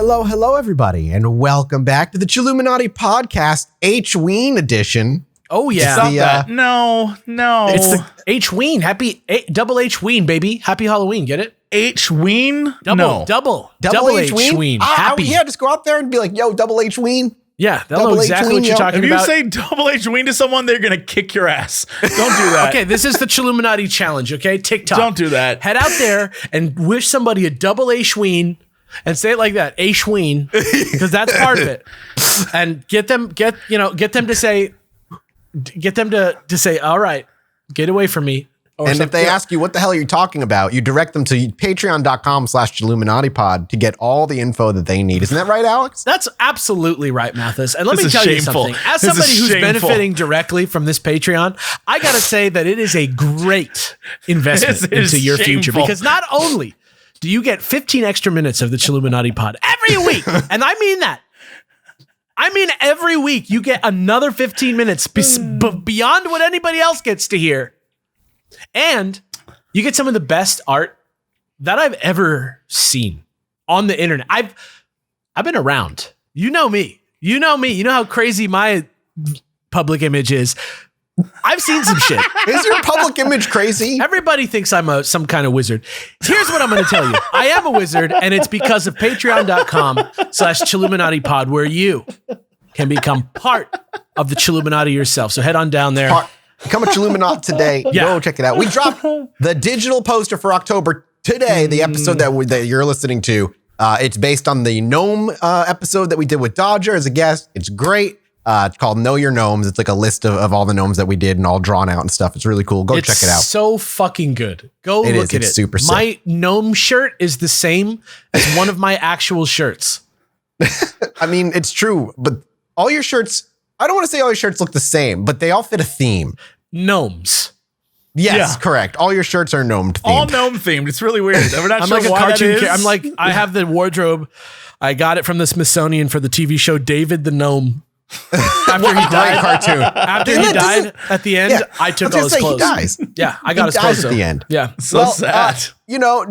Hello, everybody, and welcome back to the Chilluminati podcast, H-Ween edition. Oh, yeah. Stop that. No. It's the H-Ween. Double H-Ween, baby. Happy Halloween. Get it? H-Ween? Double H-Ween. Happy. Yeah, just go out there and be like, yo, double H-Ween. Yeah, they'll know exactly what you're talking about. If you say double H-Ween to someone, they're going to kick your ass. Don't do that. Okay, this is the Chilluminati challenge, okay? TikTok. Don't do that. Head out there and wish somebody a double H-Ween and say it like that, H-Ween, because that's part of it. And get them to say, all right, get away from me. And if they ask you what the hell are you talking about, you direct them to patreon.com/ChilluminatiPod to get all the info that they need. Isn't that right, Alex? That's absolutely right, Mathis. And let This me is tell you shameful. something. As This is somebody who's shameful. benefiting directly from this Patreon, I got to say that it is a great investment This is into your future, shameful. because not only do you get 15 extra minutes of the Chilluminati pod every week, and I mean that. I mean, every week you get another 15 minutes beyond what anybody else gets to hear. And you get some of the best art that I've ever seen on the internet. I've been around. You know me. You know how crazy my public image is. I've seen some shit. Is your public image crazy? Everybody thinks I'm some kind of wizard. Here's what I'm going to tell you. I am a wizard, and it's because of patreon.com/Chilluminatipod, where you can become part of the Chilluminati yourself. So head on down there. Become a Chilluminati today. Yeah. Go check it out. We dropped the digital poster for October today, the episode that you're listening to. It's based on the gnome episode that we did with Dodger as a guest. It's great. It's called Know Your Gnomes. It's like a list of all the gnomes that we did and all drawn out and stuff. It's really cool. Go check it out. It's so fucking good. Go look at it. It's super sick. My gnome shirt is the same as one of my actual shirts. I mean, it's true, but all your shirts, I don't want to say all your shirts look the same, but they all fit a theme. Gnomes. Yes, Yeah. correct. All your shirts are gnome themed. All gnome themed. It's really weird. We're not I'm sure like a why cartoon that is. I'm like, I have the wardrobe. I got it from the Smithsonian for the TV show David the Gnome. After he died, cartoon. After he died at the end, I took all his clothes. He dies. Yeah, I got He his dies clothes at the end. Yeah. So sad.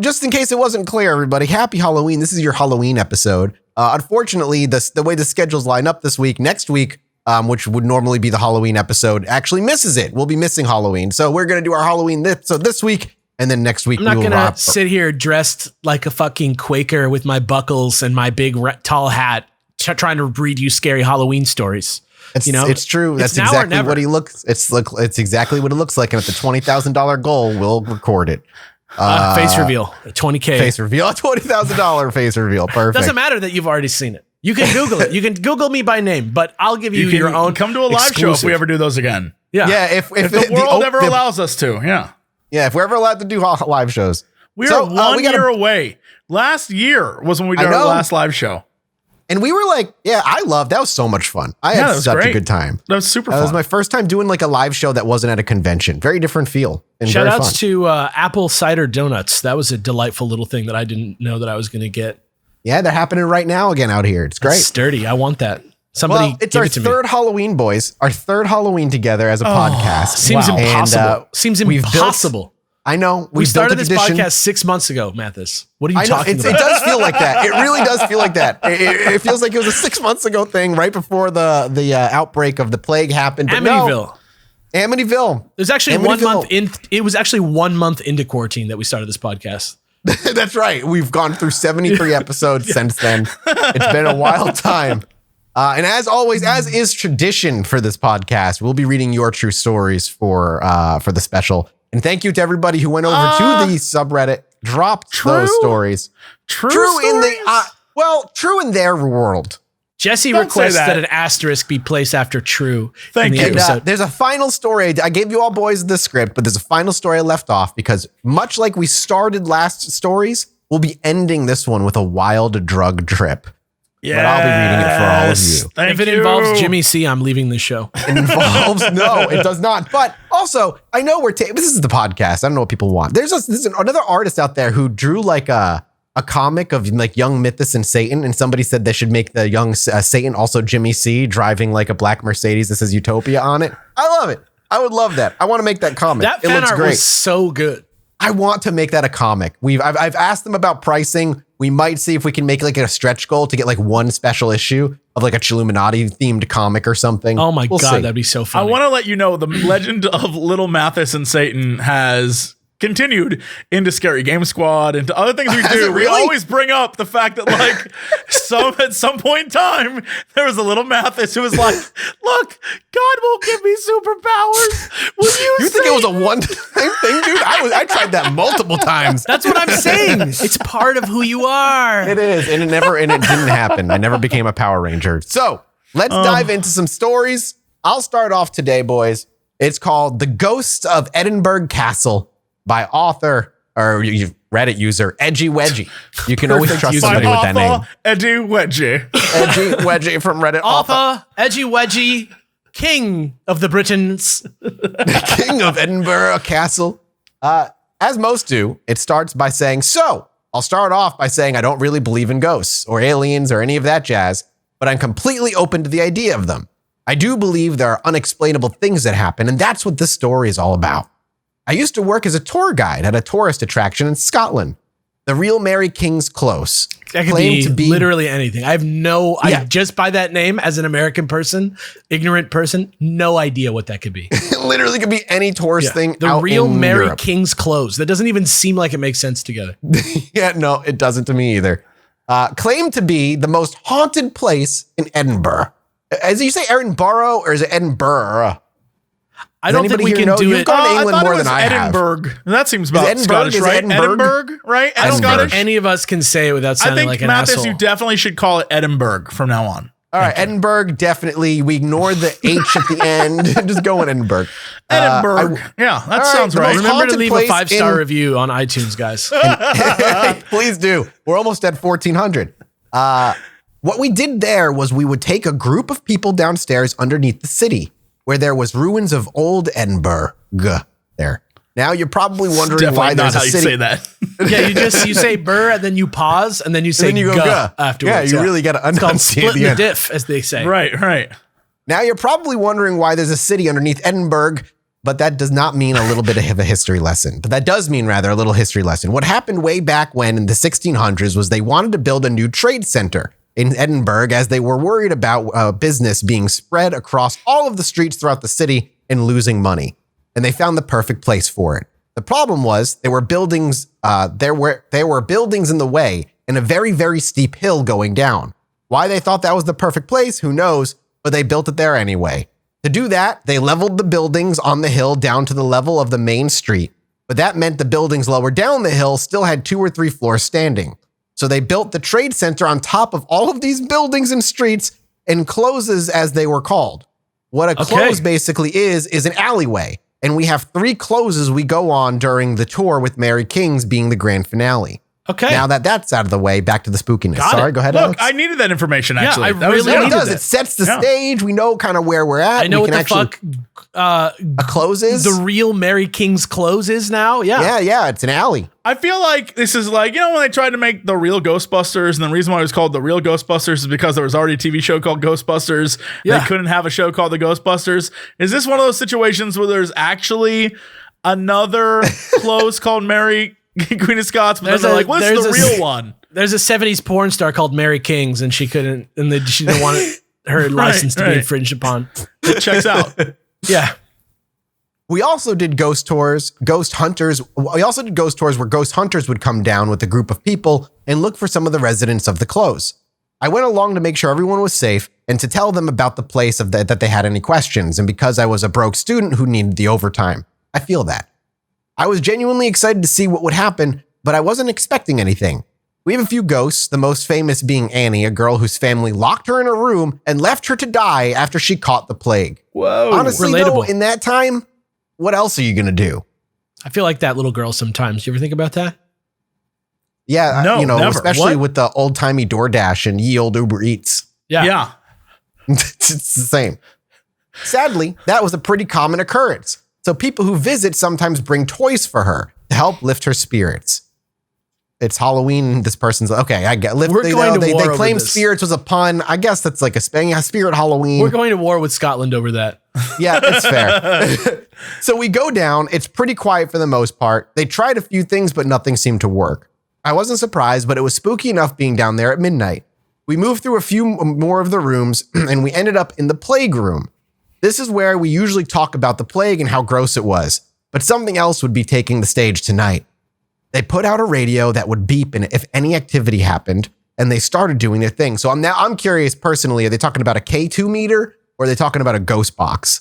Just in case it wasn't clear, everybody, happy Halloween. This is your Halloween episode. Unfortunately, the way the schedules line up this week, next week, which would normally be the Halloween episode, actually misses it. We'll be missing Halloween. So we're going to do our Halloween this week, and then next week I'm not going to sit here dressed like a fucking Quaker with my buckles and my big tall hat trying to read you scary Halloween stories. It's true. That's exactly what he looks. It's exactly what it looks like. And at the $20,000 goal, we'll record it. Face reveal, $20K. Face reveal, $20,000 face reveal. Perfect. Doesn't matter that you've already seen it. You can Google it. You can Google me by name, but I'll give you your own. Come to a live show if we ever do those again. Yeah. Yeah. If the world ever allows us to. Yeah. Yeah. If we're ever allowed to do live shows. We are 1 year away. Last year was when we did our last live show. And we were like, that was so much fun. I had such a good time. That was super fun. That was my first time doing like a live show that wasn't at a convention. Very different feel. And shout very outs fun. to Apple Cider Donuts. That was a delightful little thing that I didn't know that I was going to get. Yeah, they're happening right now again out here. It's great. It's sturdy. I want that. Somebody it's give our it to me. third Halloween, boys. Our third Halloween together as a podcast. Seems impossible. Seems impossible. I know. We started this tradition. podcast 6 months ago, Mathis. What are you talking about? It does feel like that. It really does feel like that. It feels like it was a 6 months ago thing right before the outbreak of the plague happened. But Amityville. Amityville. There's actually 1 month in. It was actually 1 month into quarantine that we started this podcast. That's right. We've gone through 73 episodes since then. It's been a wild time. And as always, as is tradition for this podcast, we'll be reading your true stories for the special. And thank you to everybody who went over to the subreddit, dropped those stories. True in their world. Jesse requests that an asterisk be placed after true. Thank you. And, there's a final story. I gave you all boys the script, but there's a final story I left off because much like we started last stories, we'll be ending this one with a wild drug trip. Yeah, but I'll be reading it for all of you. If it involves Jimmy C, I'm leaving the show. It involves no, it does not. But also, I know this is the podcast. I don't know what people want. There's another artist out there who drew like a comic of like young Mythos and Satan, and somebody said they should make the young Satan also Jimmy C driving like a black Mercedes that says Utopia on it. I love it. I would love that. I want to make that comic. That fan art was so good. I want to make that a comic. I've asked them about pricing. We might see if we can make like a stretch goal to get like one special issue of like a Chilluminati themed comic or something. Oh my We'll God, see. that'd be so funny. I want to let you know the legend of Little Mathis and Satan has continued into Scary Game Squad, into other things we Has do. it We really? always bring up the fact that like at some point in time there was a little Mathis who was like, "Look, God will give me superpowers. Will you?" You think it was a one-time thing, dude? I tried that multiple times. That's what I'm saying. It's part of who you are. It is, and it didn't happen. I never became a Power Ranger. So let's dive into some stories. I'll start off today, boys. It's called "The Ghosts of Edinburgh Castle" by author or Reddit user Edgy Wedgie. You can always trust somebody with that name. Eddie Wedgie. Edgy Wedgie from Reddit. Author, Edgy Wedgie, King of the Britons. King of Edinburgh Castle. As most do, it starts by saying, so I'll start off by saying I don't really believe in ghosts or aliens or any of that jazz, but I'm completely open to the idea of them. I do believe there are unexplainable things that happen, and that's what this story is all about. I used to work as a tour guide at a tourist attraction in Scotland, the real Mary King's Close. That could be literally anything. I have I just by that name as an American person, ignorant person, no idea what that could be. It literally could be any tourist thing. The out real in Mary Europe. King's Close. That doesn't even seem like it makes sense together. Yeah, no, it doesn't to me either. Claimed to be the most haunted place in Edinburgh. As you say Edinburgh or is it Edinburgh? I don't think we can do You've it. gone to I England thought more it was than I have. Edinburgh. That seems about Edinburgh? Scottish, Is right? Edinburgh? Right? I don't Edinburgh. think any of us can say it without I sounding think like an Mathis, asshole. you definitely should call it Edinburgh from now on. All right, Edinburgh, definitely. We ignore the H at the end. Just go in Edinburgh. Edinburgh. Yeah, that sounds the right. most Remember to haunted leave a place 5-star in- review on iTunes, guys. Please do. We're almost at 1,400. What we did there was we would take a group of people downstairs underneath the city where there was ruins of old Edinburgh there. Now you're probably wondering Definitely why not there's a how you city. say that. Yeah, you say burr and then you pause and then you say then you go guh guh. afterwards. Yeah, you really got to It's called enunciate splitting the the end. diff, as they say. Right. Now you're probably wondering why there's a city underneath Edinburgh, but that does not mean a little bit of a history lesson. But that does mean rather a little history lesson. What happened way back when in the 1600s was they wanted to build a new trade center in Edinburgh as they were worried about business being spread across all of the streets throughout the city and losing money. And they found the perfect place for it. The problem was there were buildings in the way and a very, very steep hill going down. Why they thought that was the perfect place, who knows, but they built it there anyway. To do that, they leveled the buildings on the hill down to the level of the main street. But that meant the buildings lower down the hill still had 2 or 3 floors standing. So they built the trade center on top of all of these buildings and streets and closes as they were called. What a close basically is an alleyway. And we have 3 closes we go on during the tour with Mary King's being the grand finale. Okay. Now that that's out of the way, back to the spookiness. Got Sorry, it. go ahead, Look, Alex. I needed that information, Yeah, actually. I That was really No, good. it does. it. It sets the Yeah. stage. We know kind of where we're at. I know we what can the fuck a close is. the real Mary King's Close is now. Yeah. Yeah, it's an alley. I feel like this is like, when they tried to make the real Ghostbusters, and the reason why it was called the real Ghostbusters is because there was already a TV show called Ghostbusters. Yeah. They couldn't have a show called the Ghostbusters. Is this one of those situations where there's actually another close called Mary Queen of Scots, but then they're like, what's the real one? There's a 70s porn star called Mary Kings, and she didn't want her license to be infringed upon. It checks out. Yeah. We also did ghost tours, ghost hunters. We also did ghost tours where ghost hunters would come down with a group of people and look for some of the residents of the close. I went along to make sure everyone was safe and to tell them about the place that they had any questions. And because I was a broke student who needed the overtime, I feel that. I was genuinely excited to see what would happen, but I wasn't expecting anything. We have a few ghosts, the most famous being Annie, a girl whose family locked her in a room and left her to die after she caught the plague. Whoa. Honestly, though, relatable. in that time, what else are you going to do? I feel like that little girl sometimes. You ever think about that? Yeah, No, never. especially What? with the old-timey DoorDash and ye old Uber Eats. Yeah. It's the same. Sadly, that was a pretty common occurrence. So people who visit sometimes bring toys for her to help lift her spirits. it's Halloween. This person's okay. I get. We're going to war they over claim this. spirits was a pun. I guess that's like a spirit Halloween. We're going to war with Scotland over that. Yeah, it's fair. So we go down. It's pretty quiet for the most part. They tried a few things, but nothing seemed to work. I wasn't surprised, but it was spooky enough being down there at midnight. We moved through a few more of the rooms, and we ended up in the plague room. This is where we usually talk about the plague and how gross it was, but something else would be taking the stage tonight. They put out a radio that would beep if any activity happened, and they started doing their thing. So I'm curious personally, are they talking about a K2 meter or are they talking about a ghost box?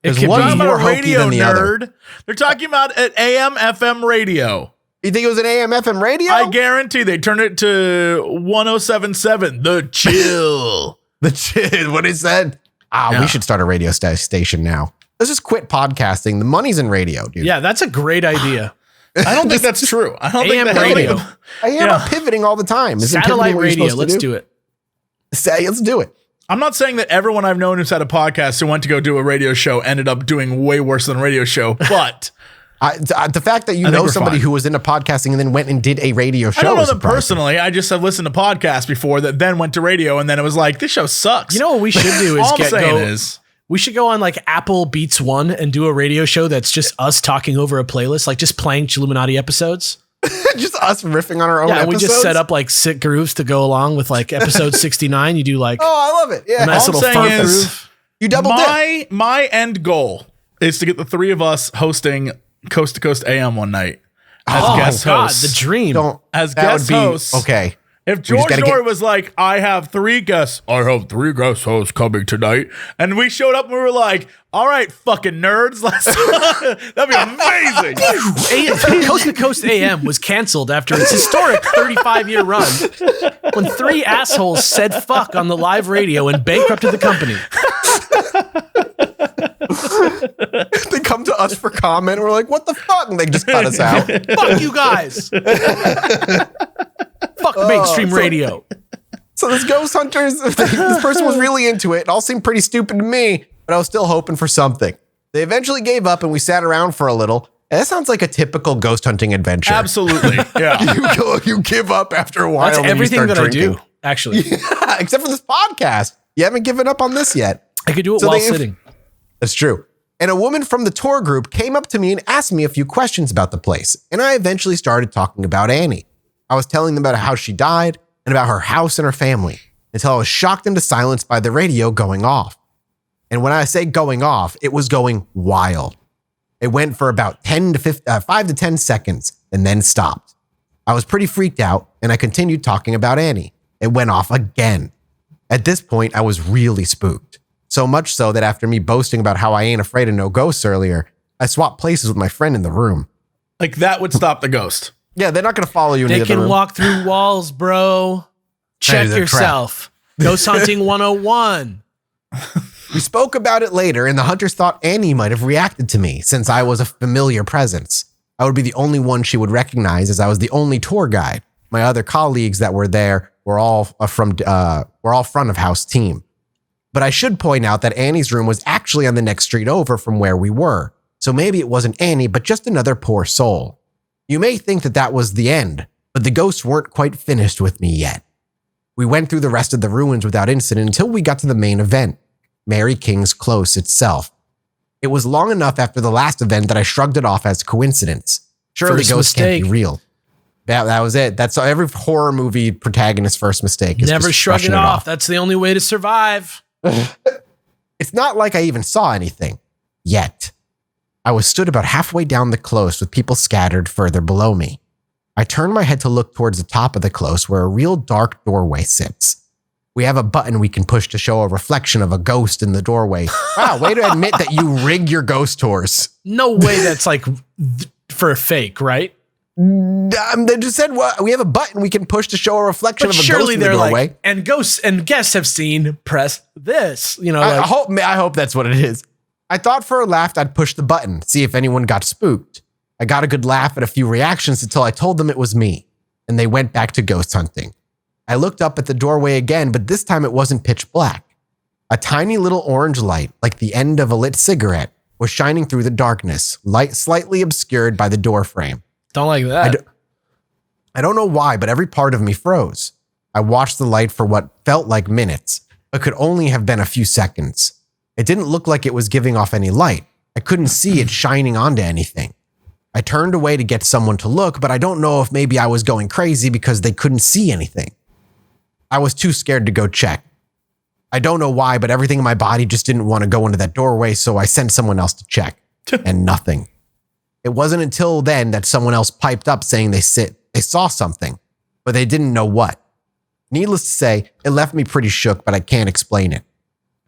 There's one more hokey than the other. They're talking about an AM FM radio. You think it was an AM FM radio? I guarantee they turned it to 107.7, The Chill. The Chill, what is that? We should start a radio station now. Let's just quit podcasting. The money's in radio, dude. Yeah, that's a great idea. I don't think that's true. I don't AM think radio. I am pivoting all the time. Satellite radio. Let's do it. Let's do it. I'm not saying that everyone I've known who's had a podcast who went to go do a radio show ended up doing way worse than a radio show, but the fact that you know somebody who was into podcasting and then went and did a radio show. I don't know them personally. I just have listened to podcasts before that then went to radio, and then it was like, this show sucks. You know what we should do is we should go on like Apple Beats One and do a radio show that's just us talking over a playlist, like just playing Chilluminati episodes. Just us riffing on our own episodes? We just set up like sick grooves to go along with like episode 69. You do like, oh, I love it. Yeah. A nice little funk groove. You double dip. My end goal is to get the three of us hosting Coast to Coast AM one night as guest hosts. The dream. As guest hosts. Okay. If George Norrie was like, I have three guest hosts coming tonight, and we showed up and we were like, all right, fucking nerds, that'd be amazing. Coast to Coast AM was canceled after its historic 35-year run when three assholes said fuck on the live radio and bankrupted the company. They come to us for comment. We're like, what the fuck? And they just cut us out. Fuck you guys. Fuck mainstream radio. So this ghost hunters, this person was really into it. It all seemed pretty stupid to me, but I was still hoping for something. They eventually gave up and we sat around for a little. And that sounds like a typical ghost hunting adventure. Absolutely. Yeah. You give up after a while. That's everything that drinking. I do, actually. Yeah, except for this podcast. You haven't given up on this yet. I could do it while sitting. That's true. And a woman from the tour group came up to me and asked me a few questions about the place. And I eventually started talking about Annie. I was telling them about how she died and about her house and her family until I was shocked into silence by the radio going off. And when I say going off, it was going wild. It went for about 5 to 10 seconds and then stopped. I was pretty freaked out and I continued talking about Annie. It went off again. At this point, I was really spooked. So much so that after me boasting about how I ain't afraid of no ghosts earlier, I swapped places with my friend in the room. Like that would stop the ghost. Yeah, they're not going to follow you in the other room. They can walk through walls, bro. Check yourself. Ghost hunting 101. We spoke about it later, and the hunters thought Annie might have reacted to me since I was a familiar presence. I would be the only one she would recognize as I was the only tour guide. My other colleagues that were there were all front of house team. But I should point out that Annie's room was actually on the next street over from where we were. So maybe it wasn't Annie, but just another poor soul. You may think that was the end, but the ghosts weren't quite finished with me yet. We went through the rest of the ruins without incident until we got to the main event, Mary King's Close itself. It was long enough after the last event that I shrugged it off as coincidence. Surely ghosts can't be real. That was it. That's every horror movie protagonist's first mistake. Never shrug it off. That's the only way to survive. It's not like I even saw anything yet. I was stood about halfway down the close with people scattered further below me. I turned my head to look towards the top of the close where a real dark doorway sits. We have a button we can push to show a reflection of a ghost in the doorway. Wow, way to admit that you rig your ghost tours. No way that's like for a fake, right? They just said, well, we have a button we can push to show a reflection of a ghost in the doorway. Like, and ghosts and guests have seen, press this. You know, I hope that's what it is. I thought for a laugh I'd push the button, see if anyone got spooked. I got a good laugh at a few reactions until I told them it was me, and they went back to ghost hunting. I looked up at the doorway again, but this time it wasn't pitch black. A tiny little orange light, like the end of a lit cigarette, was shining through the darkness, light slightly obscured by the door frame. Don't like that. I don't know why, but every part of me froze. I watched the light for what felt like minutes, but could only have been a few seconds. It didn't look like it was giving off any light. I couldn't see it shining onto anything. I turned away to get someone to look, but I don't know if maybe I was going crazy because they couldn't see anything. I was too scared to go check. I don't know why, but everything in my body just didn't want to go into that doorway, so I sent someone else to check. And nothing. It wasn't until then that someone else piped up saying they saw something, but they didn't know what. Needless to say, it left me pretty shook, but I can't explain it.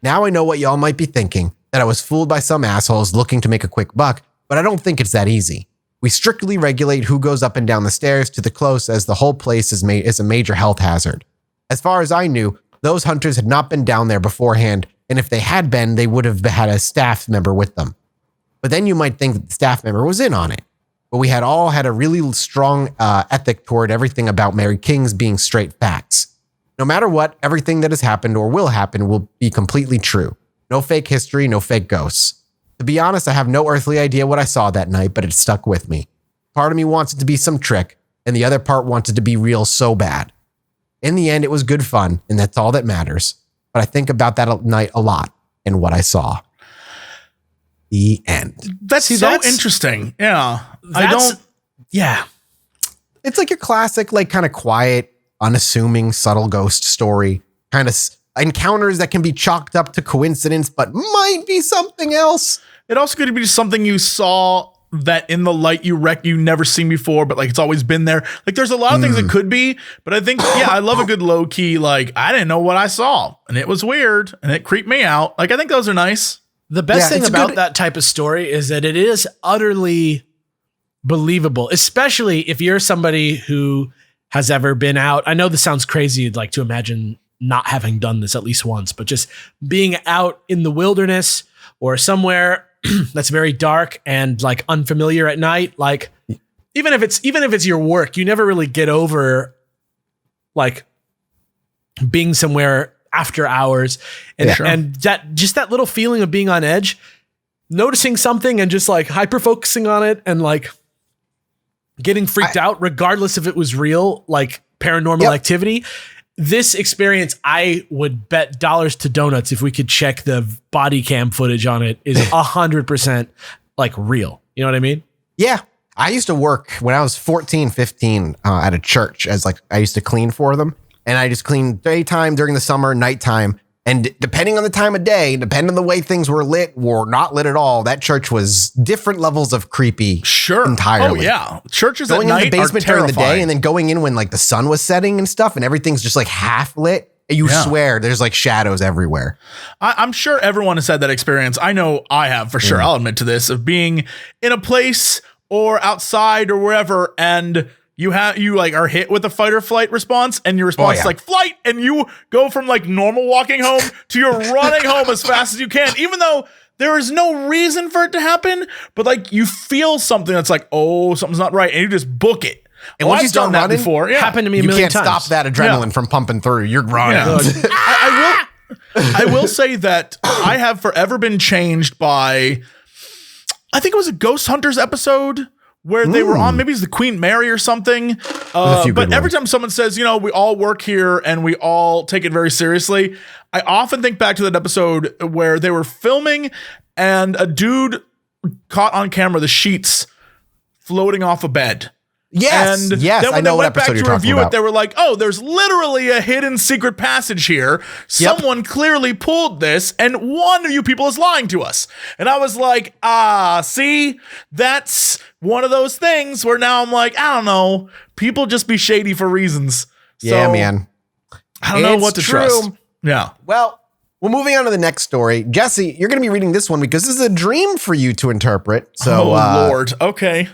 Now I know what y'all might be thinking, that I was fooled by some assholes looking to make a quick buck, but I don't think it's that easy. We strictly regulate who goes up and down the stairs to the close, as the whole place is a major health hazard. As far as I knew, those hunters had not been down there beforehand, and if they had been, they would have had a staff member with them. But then you might think that the staff member was in on it. But we had all had a really strong ethic toward everything about Mary King's being straight facts. No matter what, everything that has happened or will happen will be completely true. No fake history, no fake ghosts. To be honest, I have no earthly idea what I saw that night, but it stuck with me. Part of me wants it to be some trick, and the other part wants it to be real so bad. In the end, it was good fun, and that's all that matters. But I think about that night a lot and what I saw. The end. That's interesting. Yeah. Yeah. It's like your classic, like kind of quiet, unassuming, subtle ghost story. Kind of encounters that can be chalked up to coincidence, but might be something else. It also could be something you saw that in the light you never seen before, but like it's always been there. Like there's a lot of things it could be, but I think, I love a good low key, like I didn't know what I saw and it was weird and it creeped me out. Like I think those are nice. The best thing about that type of story is that it is utterly believable, especially if you're somebody who has ever been out. I know this sounds crazy, like to imagine not having done this at least once, but just being out in the wilderness or somewhere that's very dark and like unfamiliar at night. Like even if it's your work, you never really get over like being somewhere after hours and that little feeling of being on edge, noticing something and just like hyper focusing on it and like getting freaked out regardless if it was real, like paranormal activity. This experience, I would bet dollars to donuts if we could check the body cam footage on it, is 100% like real. You know what I mean? Yeah. I used to work when I was 14, 15 at a church as like, I used to clean for them. And I just cleaned daytime, during the summer, nighttime. And depending on the time of day, depending on the way things were lit or not lit at all, that church was different levels of creepy. Sure. Entirely. Oh, yeah. Churches going at night in the basement during the day and then going in when like the sun was setting and stuff and everything's just like half lit. You swear there's like shadows everywhere. I'm sure everyone has had that experience. I know I have for sure. I'll admit to this, of being in a place or outside or wherever and you like are hit with a fight or flight response and your response is like flight, and you go from like normal walking home to you're running home as fast as you can, even though there is no reason for it to happen, but like you feel something that's like, oh, something's not right, and you just book it. And once you start running, before, happened to me a million times. You can't stop that adrenaline from pumping through. You're running. Yeah. I will say that I have forever been changed by, I think it was a Ghost Hunters episode where they were on, maybe it's the Queen Mary or something. But every time someone says, we all work here and we all take it very seriously, I often think back to that episode where they were filming and a dude caught on camera the sheets floating off a bed. Yes, and yes, then when I know they what went back episode to you're talking review about. it, they were like, "Oh, there's literally a hidden secret passage here. Someone clearly pulled this, and one of you people is lying to us." And I was like, see, that's one of those things where now I'm like, I don't know, people just be shady for reasons. Yeah, man. I don't know what to trust. Yeah. Well, moving on to the next story. Jesse, you're going to be reading this one because this is a dream for you to interpret. So, Lord. Okay.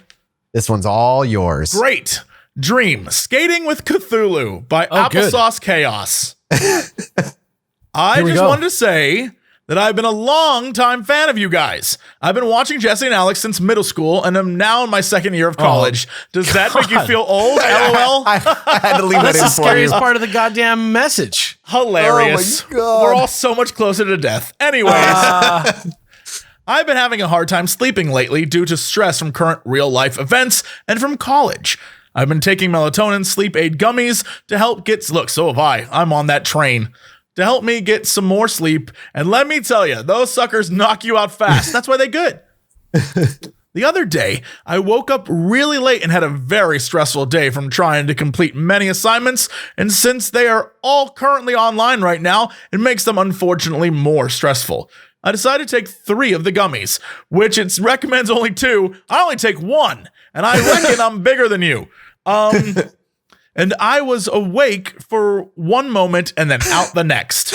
This one's all yours. Great. Dream. Skating with Cthulhu by Applesauce Chaos. I just wanted to say that I've been a long-time fan of you guys. I've been watching Jesse and Alex since middle school, and I'm now in my second year of college. Does that make you feel old? LOL? I had to leave that in for you. That's the scariest part of the goddamn message. Hilarious. Oh my God. We're all so much closer to death. Anyways. I've been having a hard time sleeping lately due to stress from current real-life events and from college. I've been taking melatonin sleep aid gummies to help look, so have I. I'm on that train. To help me get some more sleep. And let me tell you, those suckers knock you out fast. That's why they're good. The other day, I woke up really late and had a very stressful day from trying to complete many assignments. And since they are all currently online right now, it makes them unfortunately more stressful. I decided to take 3 of the gummies, which it recommends only 2. I only take 1, and I reckon I'm bigger than you. And I was awake for one moment and then out the next.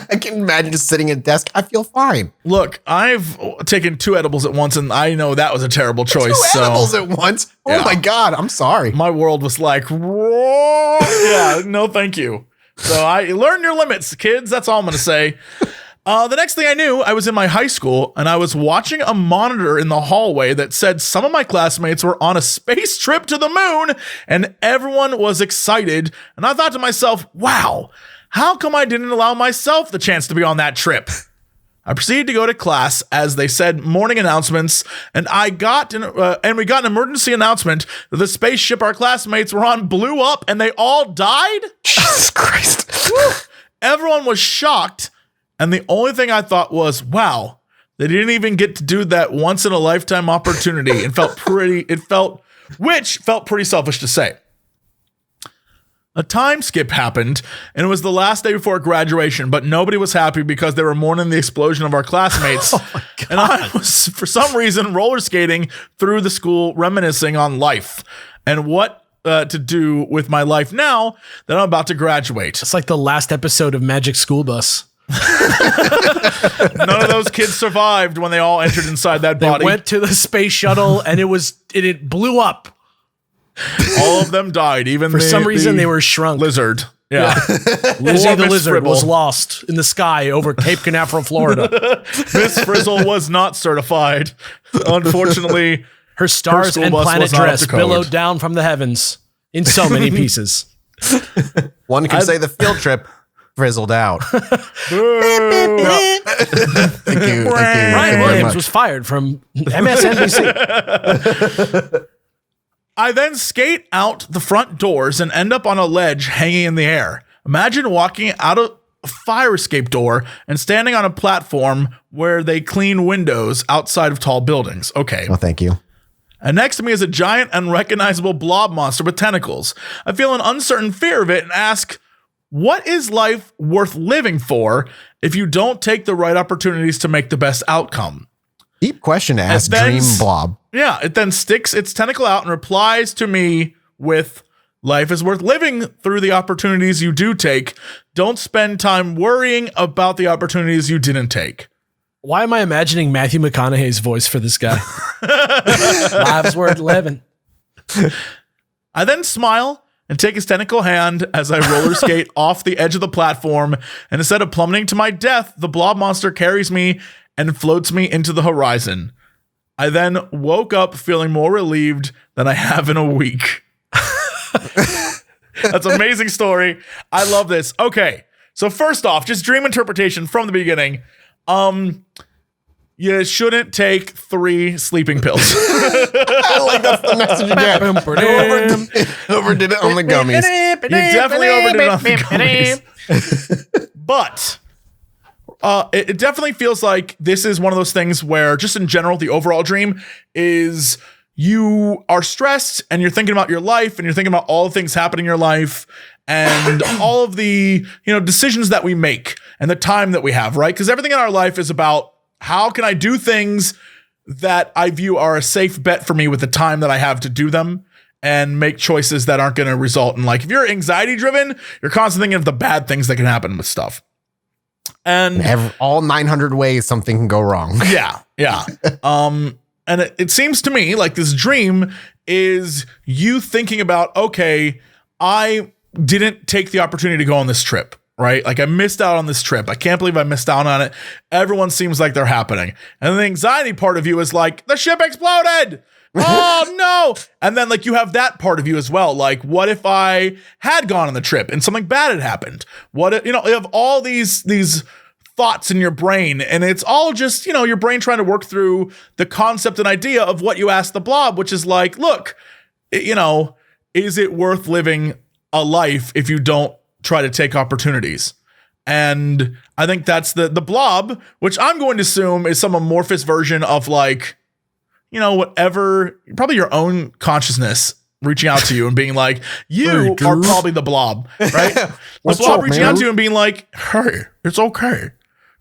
I can imagine just sitting at a desk. I feel fine. Look, I've taken 2 edibles at once, and I know that was a terrible choice. 2 edibles at once? Oh my God, I'm sorry. My world was like, whoa. Yeah, no thank you. So I learn your limits, kids. That's all I'm going to say. The next thing I knew, I was in my high school and I was watching a monitor in the hallway that said some of my classmates were on a space trip to the moon and everyone was excited. And I thought to myself, wow, how come I didn't allow myself the chance to be on that trip? I proceeded to go to class as they said morning announcements, and we got an emergency announcement that the spaceship our classmates were on blew up and they all died. Jesus Christ. Everyone was shocked. And the only thing I thought was, wow, they didn't even get to do that once in a lifetime opportunity. It felt pretty selfish to say. A time skip happened, and it was the last day before graduation, but nobody was happy because they were mourning the explosion of our classmates. Oh my God. And I was, for some reason, roller skating through the school, reminiscing on life and what to do with my life now that I'm about to graduate. It's like the last episode of Magic School Bus. None of those kids survived when they all entered inside that They body. went to the space shuttle and it blew up. All of them died. Even For some reason, they were shrunk. lizard. Yeah. Lizzie Poor the Miss lizard Fribble. was lost in the sky over Cape Canaveral, Florida. Miss Frizzle was not certified. Unfortunately, Her stars school and bus planet was not up dress to code. billowed down from the heavens in so many pieces. One can say the field trip frizzled out. Thank you. Ryan Williams was fired from MSNBC. I then skate out the front doors and end up on a ledge hanging in the air. Imagine walking out a fire escape door and standing on a platform where they clean windows outside of tall buildings. Okay. Oh, thank you. And next to me is a giant, unrecognizable blob monster with tentacles. I feel an uncertain fear of it and ask, what is life worth living for if you don't take the right opportunities to make the best outcome? Deep question to ask then Dream Blob. Yeah, it then sticks its tentacle out and replies to me with, life is worth living through the opportunities you do take. Don't spend time worrying about the opportunities you didn't take. Why am I imagining Matthew McConaughey's voice for this guy? Life's worth living. I then smile and take his tentacle hand as I roller skate off the edge of the platform. And instead of plummeting to my death, the blob monster carries me and floats me into the horizon. I then woke up feeling more relieved than I have in a week. That's an amazing story. I love this. Okay. So first off, just dream interpretation from the beginning. You shouldn't take 3 sleeping pills. I like that's the message again. Overdid it on the gummies. You definitely overdid it on the gummies. But it definitely feels like this is one of those things where just in general, the overall dream is you are stressed and you're thinking about your life and you're thinking about all the things happening in your life and all of the, decisions that we make and the time that we have, right? Because everything in our life is about how can I do things that I view are a safe bet for me with the time that I have to do them and make choices that aren't going to result in, like, if you're anxiety driven, you're constantly thinking of the bad things that can happen with stuff. And all 900 ways something can go wrong. Yeah. And it seems to me like this dream is you thinking about, okay, I didn't take the opportunity to go on this trip, right? Like I missed out on this trip. I can't believe I missed out on it. Everyone seems like they're happening. And the anxiety part of you is like, the ship exploded. Oh no. And then like you have that part of you as well. Like, what if I had gone on the trip and something bad had happened? What if, you have all these thoughts in your brain, and it's all just, your brain trying to work through the concept and idea of what you asked the blob, which is like, look, is it worth living a life if you don't try to take opportunities? And I think that's the blob, which I'm going to assume is some amorphous version of like, you know, whatever, probably your own consciousness reaching out to you and being like, you are probably the blob, right? The blob reaching out to you and being like, hey, it's okay.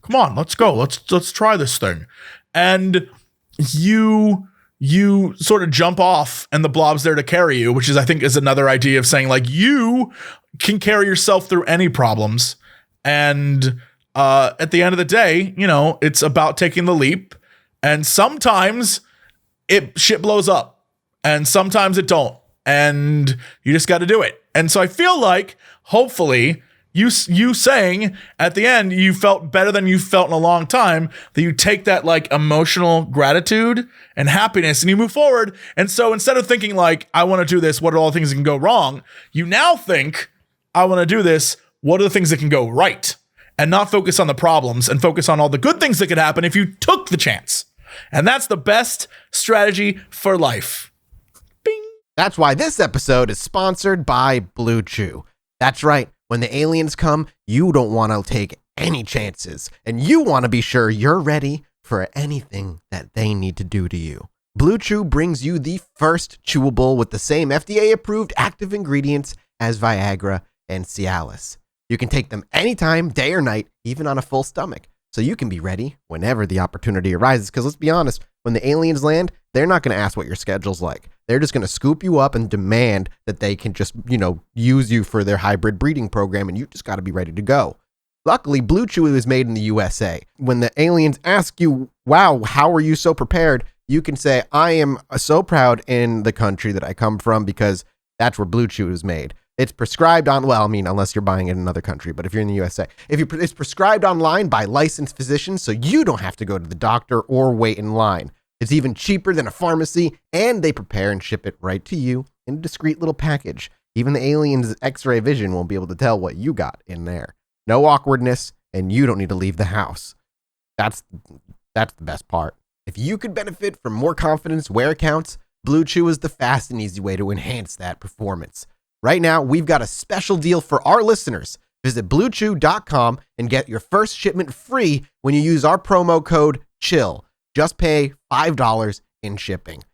Come on, let's go. Let's try this thing. And you sort of jump off and the blob's there to carry you, which is, I think, is another idea of saying like, you can carry yourself through any problems. And at the end of the day, you know, it's about taking the leap. And sometimes shit blows up and sometimes it don't. And you just got to do it. And so I feel like hopefully you saying at the end, you felt better than you felt in a long time, that you take that like emotional gratitude and happiness and you move forward. And so instead of thinking like, I want to do this, what are all the things that can go wrong? You now think, I want to do this. What are the things that can go right? And not focus on the problems and focus on all the good things that could happen if you took the chance. And that's the best strategy for life. Bing. That's why this episode is sponsored by Blue Chew. That's right. When the aliens come, you don't want to take any chances. And you want to be sure you're ready for anything that they need to do to you. Blue Chew brings you the first chewable with the same FDA-approved active ingredients as Viagra and Cialis. You can take them anytime, day or night, even on a full stomach. So you can be ready whenever the opportunity arises. Because let's be honest, when the aliens land, they're not going to ask what your schedule's like. They're just going to scoop you up and demand that they can just, you know, use you for their hybrid breeding program. And you just got to be ready to go. Luckily, Blue Chew is made in the USA. When the aliens ask you, wow, how are you so prepared? You can say, I am so proud in the country that I come from because that's where Blue Chew is made. It's prescribed on, well, I mean, unless you're buying it in another country, but if you're in the USA, it's prescribed online by licensed physicians, so you don't have to go to the doctor or wait in line. It's even cheaper than a pharmacy, and they prepare and ship it right to you in a discreet little package. Even the aliens' X-ray vision won't be able to tell what you got in there. No awkwardness, and you don't need to leave the house. That's the best part. If you could benefit from more confidence where it counts, Blue Chew is the fast and easy way to enhance that performance. Right now, we've got a special deal for our listeners. Visit bluechew.com and get your first shipment free when you use our promo code CHILL. Just pay $5 in shipping.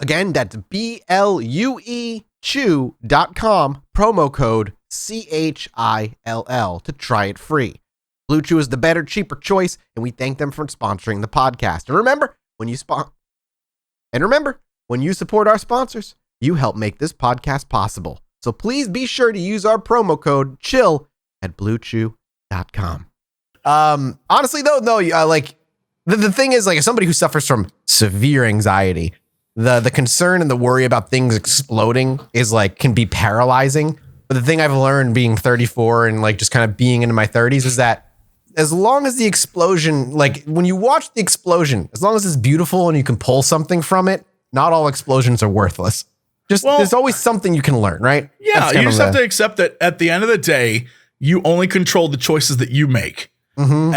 Again, that's BLUE chew.com, promo code CHILL to try it free. Blue Chew is the better, cheaper choice, and we thank them for sponsoring the podcast. And remember, when you support our sponsors, you help make this podcast possible. So please be sure to use our promo code CHILL at bluechew.com. Honestly, though, like the thing is, like, as somebody who suffers from severe anxiety, the concern and the worry about things exploding is like can be paralyzing. But the thing I've learned being 34 and like just kind of being into my 30s is that as long as the explosion, like when you watch the explosion, as long as it's beautiful and you can pull something from it, not all explosions are worthless. There's always something you can learn, right? Yeah, you just have to accept that at the end of the day, you only control the choices that you make. Mm-hmm.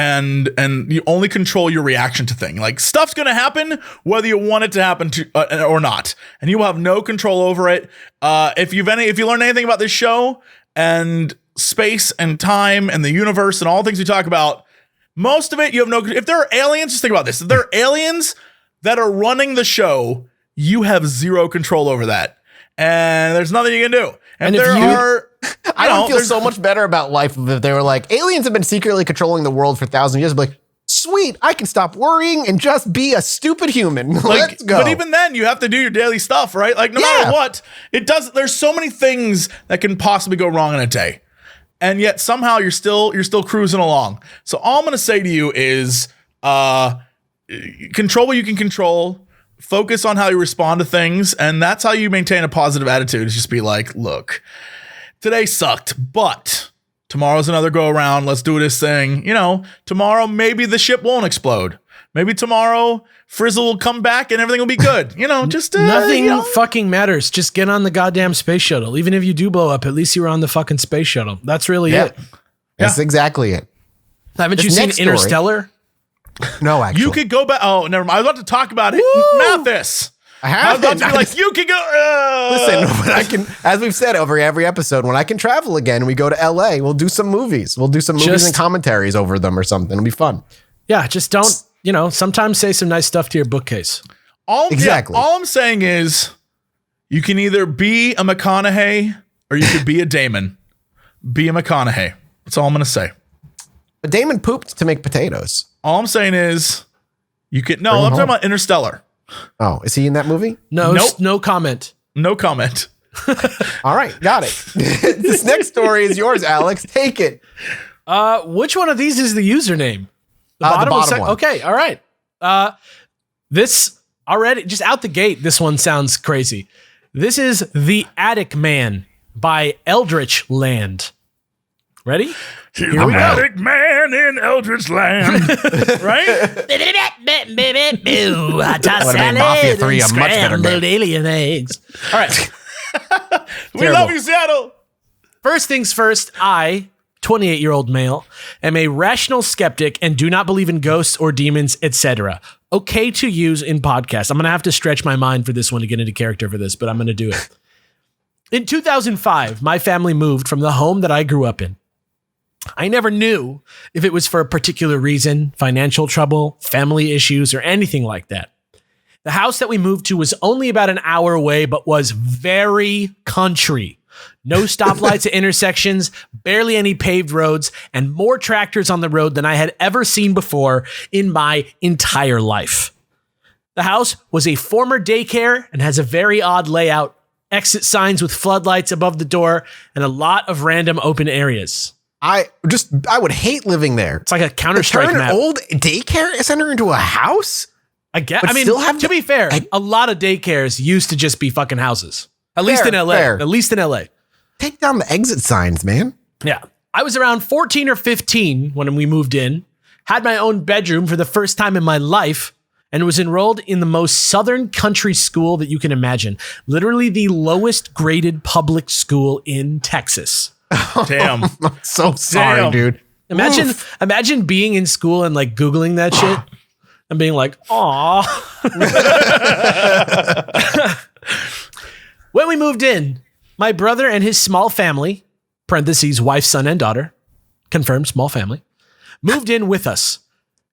And you only control your reaction to things. Like, stuff's going to happen whether you want it to happen to or not. And you will have no control over it. If you learn anything about this show and space and time and the universe and all the things we talk about, most of it, you have no, if there are aliens, just think about this. If there are aliens that are running the show, you have zero control over that. And there's nothing you can do. And I don't feel so much better about life if they were like, aliens have been secretly controlling the world for thousands of years. I'd be like, sweet, I can stop worrying and just be a stupid human. Let's go. But even then, you have to do your daily stuff, right? Like, no matter what, there's so many things that can possibly go wrong in a day. And yet somehow you're still cruising along. So all I'm going to say to you is control what you can control. Focus on how you respond to things, and that's how you maintain a positive attitude. Is just be like, look, today sucked, but tomorrow's another go around. Let's do this thing. You know, tomorrow maybe the ship won't explode. Maybe tomorrow Frizzle will come back and everything will be good. You know, just nothing fucking matters. Just get on the goddamn space shuttle. Even if you do blow up, at least you were on the fucking space shuttle. That's really it. That's exactly it. Haven't you seen Interstellar? No, actually. You could go back. Oh, never mind. I was about to talk about it. Mathis. I I was about haven't. to be like, you can go. Listen, when I can, as we've said over every episode, when I can travel again, we go to LA. We'll do some movies. We'll do some movies and commentaries over them or something. It'll be fun. Yeah, just don't, sometimes say some nice stuff to your bookcase. Exactly. All I'm saying is you can either be a McConaughey or you could be a Damon. Be a McConaughey. That's all I'm going to say. But Damon pooped to make potatoes. All I'm saying is you can. No, Bring him I'm talking home. about Interstellar. Oh, is he in that movie? No, Nope. no comment. No comment. All right, got it. This next story is yours, Alex. Take it. Which one of these is the username? The bottom one. Okay, all right. This already, just out the gate, this one sounds crazy. This is The Attic Man by Eldritch Land. Ready? Here we go. Attic Man in Eldritch Land. Right? Would've made Mafia 3 a much better name. Alien eggs. All right. We love you, Seattle. First things first, I, 28-year-old male, am a rational skeptic and do not believe in ghosts or demons, etc. Okay to use in podcasts. I'm going to have to stretch my mind for this one to get into character for this, but I'm going to do it. In 2005, my family moved from the home that I grew up in. I never knew if it was for a particular reason, financial trouble, family issues, or anything like that. The house that we moved to was only about an hour away, but was very country. No stoplights at intersections, barely any paved roads, and more tractors on the road than I had ever seen before in my entire life. The house was a former daycare and has a very odd layout, exit signs with floodlights above the door, and a lot of random open areas. I would hate living there. It's like a Counter-Strike Turn map. an old daycare center into a house? I guess. But I mean, still have to be fair, a lot of daycares used to just be fucking houses. At least in LA. fair. At least in LA. Take down the exit signs, man. Yeah. I was around 14 or 15 when we moved in, had my own bedroom for the first time in my life, and was enrolled in the most southern country school that you can imagine. Literally the lowest graded public school in Texas. Damn. I'm so sorry, Damn. dude. Imagine being in school and like Googling that shit and being like, aw. When we moved in, my brother and his small family, parentheses, wife, son, and daughter, confirmed small family, moved in with us.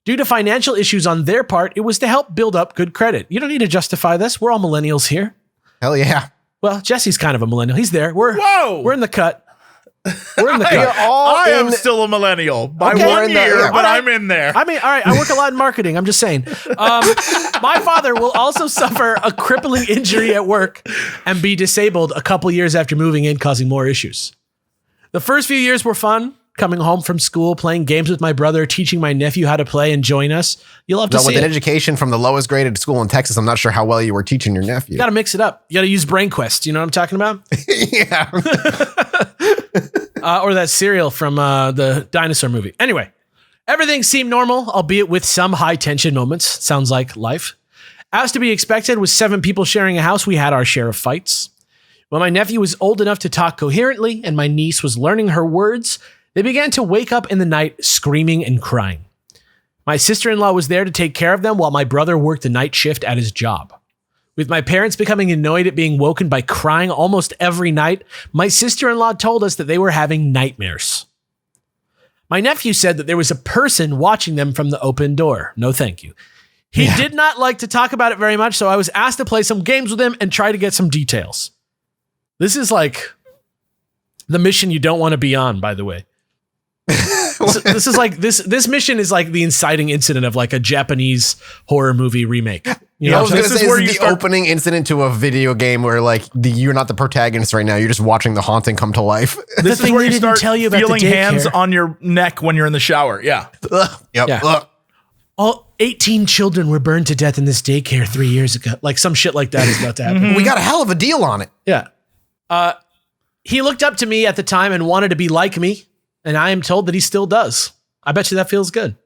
Due to financial issues on their part, it was to help build up good credit. You don't need to justify this. We're all millennials here. Hell yeah. Well, Jesse's kind of a millennial. He's there. Whoa. We're in the cut. We're in the We are cut. all I am in- still a millennial by Okay. We're 1 in the- year, yeah. but All right. I'm in there. I mean, all right, I work a lot in marketing. I'm just saying. My father will also suffer a crippling injury at work and be disabled a couple years after moving in, causing more issues. The first few years were fun. Coming home from school, playing games with my brother, teaching my nephew how to play and join us. You'll have to No, see with an it. education from the lowest graded school in Texas, I'm not sure how well you were teaching your nephew. You got to mix it up. You got to use Brain Quest. You know what I'm talking about? Yeah. Or that cereal from the dinosaur movie. Anyway, everything seemed normal, albeit with some high tension moments. Sounds like life. As to be expected, with 7 people sharing a house, we had our share of fights. When my nephew was old enough to talk coherently and my niece was learning her words, they began to wake up in the night screaming and crying. My sister-in-law was there to take care of them while my brother worked the night shift at his job. With my parents becoming annoyed at being woken by crying almost every night, my sister-in-law told us that they were having nightmares. My nephew said that there was a person watching them from the open door. No, thank you. He did not like to talk about it very much, so I was asked to play some games with him and try to get some details. This is like the mission you don't want to be on, by the way. This is like this mission is like the inciting incident of like a Japanese horror movie remake. You know, I was gonna this say, is where this you is the start- opening incident to a video game where like you're not the protagonist right now. You're just watching the haunting come to life. This is thing where they you didn't start tell you about the feeling hands daycare. on your neck when you're in the shower. Yeah. Ugh. Yep. Yeah. Ugh. all 18 children were burned to death in this daycare 3 years ago. Like some shit like that is about to happen. We got a hell of a deal on it. Yeah. He looked up to me at the time and wanted to be like me, and I am told that he still does. I bet you that feels good.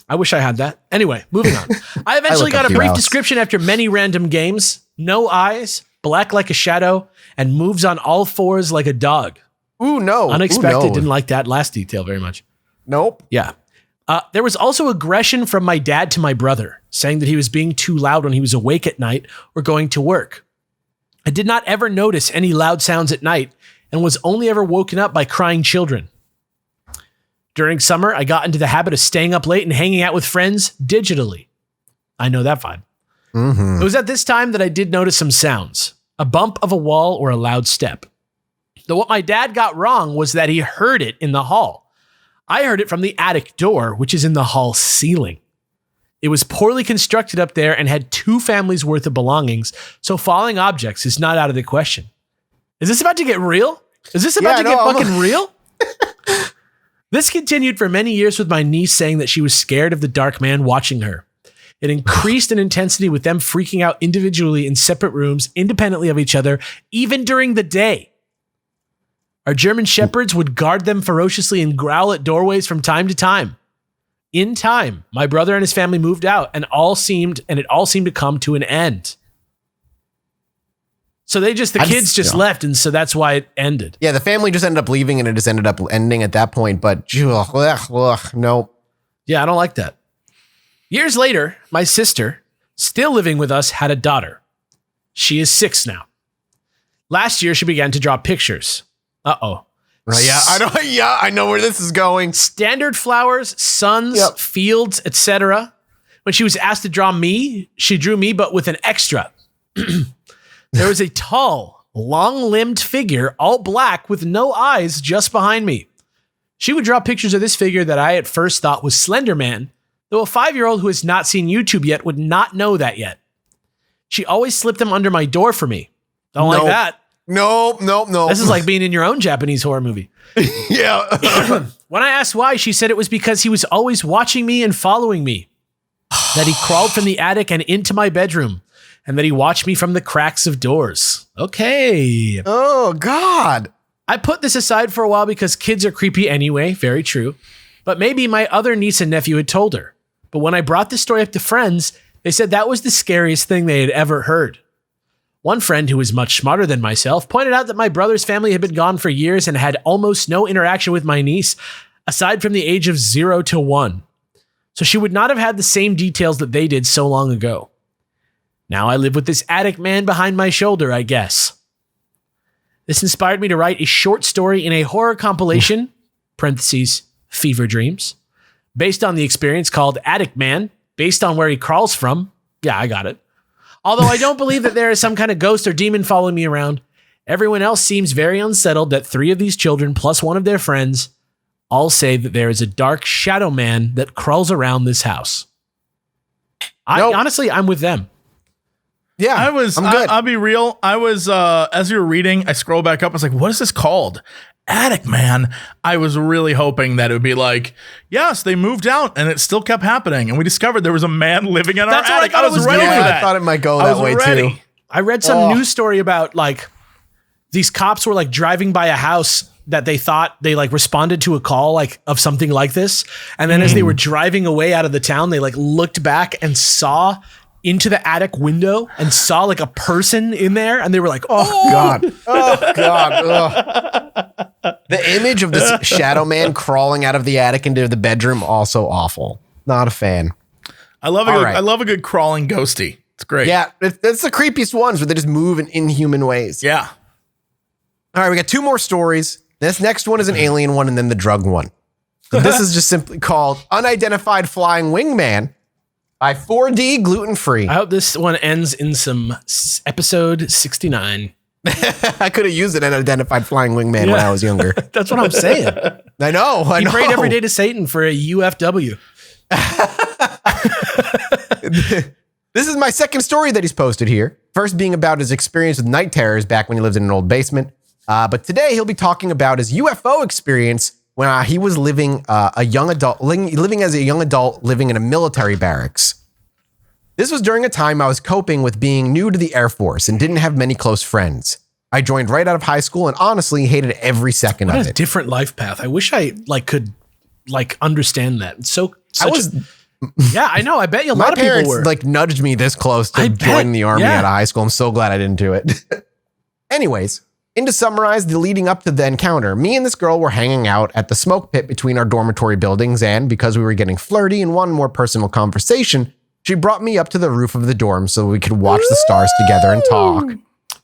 I wish I had that. Anyway, moving on. I eventually look got up a to you, brief Alex. description after many random games. No eyes, black like a shadow, and moves on all fours like a dog. Ooh, no. Unexpected. Ooh, no. Didn't like that last detail very much. Nope. Yeah. There was also aggression from my dad to my brother. saying that he was being too loud when he was awake at night or going to work. I did not ever notice any loud sounds at night and was only ever woken up by crying children. During summer, I got into the habit of staying up late and hanging out with friends digitally. I know that vibe. It was at this time that I did notice some sounds, a bump of a wall or a loud step. Though what my dad got wrong was that he heard it in the hall. I heard it from the attic door, which is in the hall ceiling. It was poorly constructed up there and had 2 families worth of belongings, so falling objects is not out of the question. Is this about to get real? Is this about to get fucking real? This continued for many years with my niece saying that she was scared of the dark man watching her. It increased in intensity with them freaking out individually in separate rooms, independently of each other, even during the day. Our German shepherds would guard them ferociously and growl at doorways from time to time. In time, my brother and his family moved out and it all seemed to come to an end. So the kids just left, and so that's why it ended. Yeah, the family just ended up leaving and it just ended up ending at that point, but no. Yeah, I don't like that. Years later, my sister, still living with us, had a daughter. She is 6 now. Last year, she began to draw pictures. Uh-oh. I know where this is going. Standard flowers, suns, fields, etc. When she was asked to draw me, she drew me, but with an extra. There was a tall, long-limbed figure, all black, with no eyes, just behind me. She would draw pictures of this figure that I at first thought was Slender Man, though a 5-year-old who has not seen YouTube yet would not know that yet. She always slipped them under my door for me. Don't like that. No. This is like being in your own Japanese horror movie. Yeah. When I asked why, she said it was because he was always watching me and following me. That he crawled from the attic and into my bedroom. And that he watched me from the cracks of doors. Okay. Oh, God. I put this aside for a while because kids are creepy anyway. Very true. But maybe my other niece and nephew had told her. But when I brought this story up to friends, they said that was the scariest thing they had ever heard. One friend who was much smarter than myself pointed out that my brother's family had been gone for years and had almost no interaction with my niece, aside from the age of 0 to 1. So she would not have had the same details that they did so long ago. Now I live with this attic man behind my shoulder, I guess. This inspired me to write a short story in a horror compilation, parentheses, Fever Dreams, based on the experience called Attic Man, based on where he crawls from. Yeah, I got it. Although I don't believe that there is some kind of ghost or demon following me around, everyone else seems very unsettled that 3 of these children, plus one of their friends, all say that there is a dark shadow man that crawls around this house. Honestly, I'm with them. Yeah, I'm good. I'll be real. I was, as you were reading, I scroll back up. I was like, what is this called? Attic Man. I was really hoping that it would be like, yes, they moved out and it still kept happening. And we discovered there was a man living in our attic. I was ready for that. I thought it might go that way too. I read some news story about like these cops were like driving by a house that they thought they like responded to a call like of something like this. And then as they were driving away out of the town, they like looked back and saw into the attic window and saw like a person in there, and they were like, oh God. The image of this shadow man crawling out of the attic into the bedroom, also awful. Not a fan. I love a good crawling ghosty. It's great. Yeah, it's the creepiest ones where they just move in inhuman ways. Yeah. All right, we got 2 more stories. This next one is an alien one and then the drug one. This is just simply called Unidentified Flying Wingman by 4D Gluten Free. I hope this one ends in some episode 69. I could have used an unidentified flying wingman when I was younger. That's what I'm saying. I know. He prayed every day to Satan for a UFW. This is my second story that he's posted here. First being about his experience with night terrors back when he lived in an old basement. But today he'll be talking about his UFO experience when he was living as a young adult living in a military barracks. This was during a time I was coping with being new to the Air Force and didn't have many close friends. I joined right out of high school and honestly hated every second of it. What a different life path. I wish I could understand that. It's yeah, I know. I bet you a lot of people were. Like nudged me this close to join the army out of high school. I'm so glad I didn't do it. Anyways, and to summarize the leading up to the encounter, me and this girl were hanging out at the smoke pit between our dormitory buildings, and because we were getting flirty and wanted more personal conversation, She brought me up to the roof of the dorm so we could watch the stars together and talk.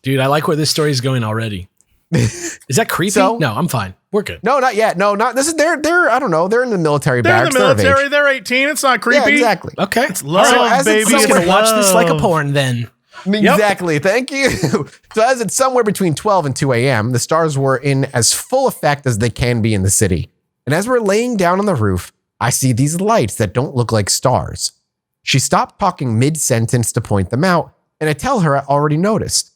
Dude, I like where this story is going already. Is that creepy? No, I'm fine. We're good. No, not yet. No, not this is they're I don't know. They're in the military They're in barracks. the military. They're 18. It's not creepy. Yeah, exactly. Okay. It's love, as baby. it's I'm just somewhere- going to watch this like a porn then. Exactly. Thank you. So as it's somewhere between 12 and 2 a.m., the stars were in as full effect as they can be in the city. And as we're laying down on the roof, I see these lights that don't look like stars. She stopped talking mid-sentence to point them out, and I tell her I already noticed.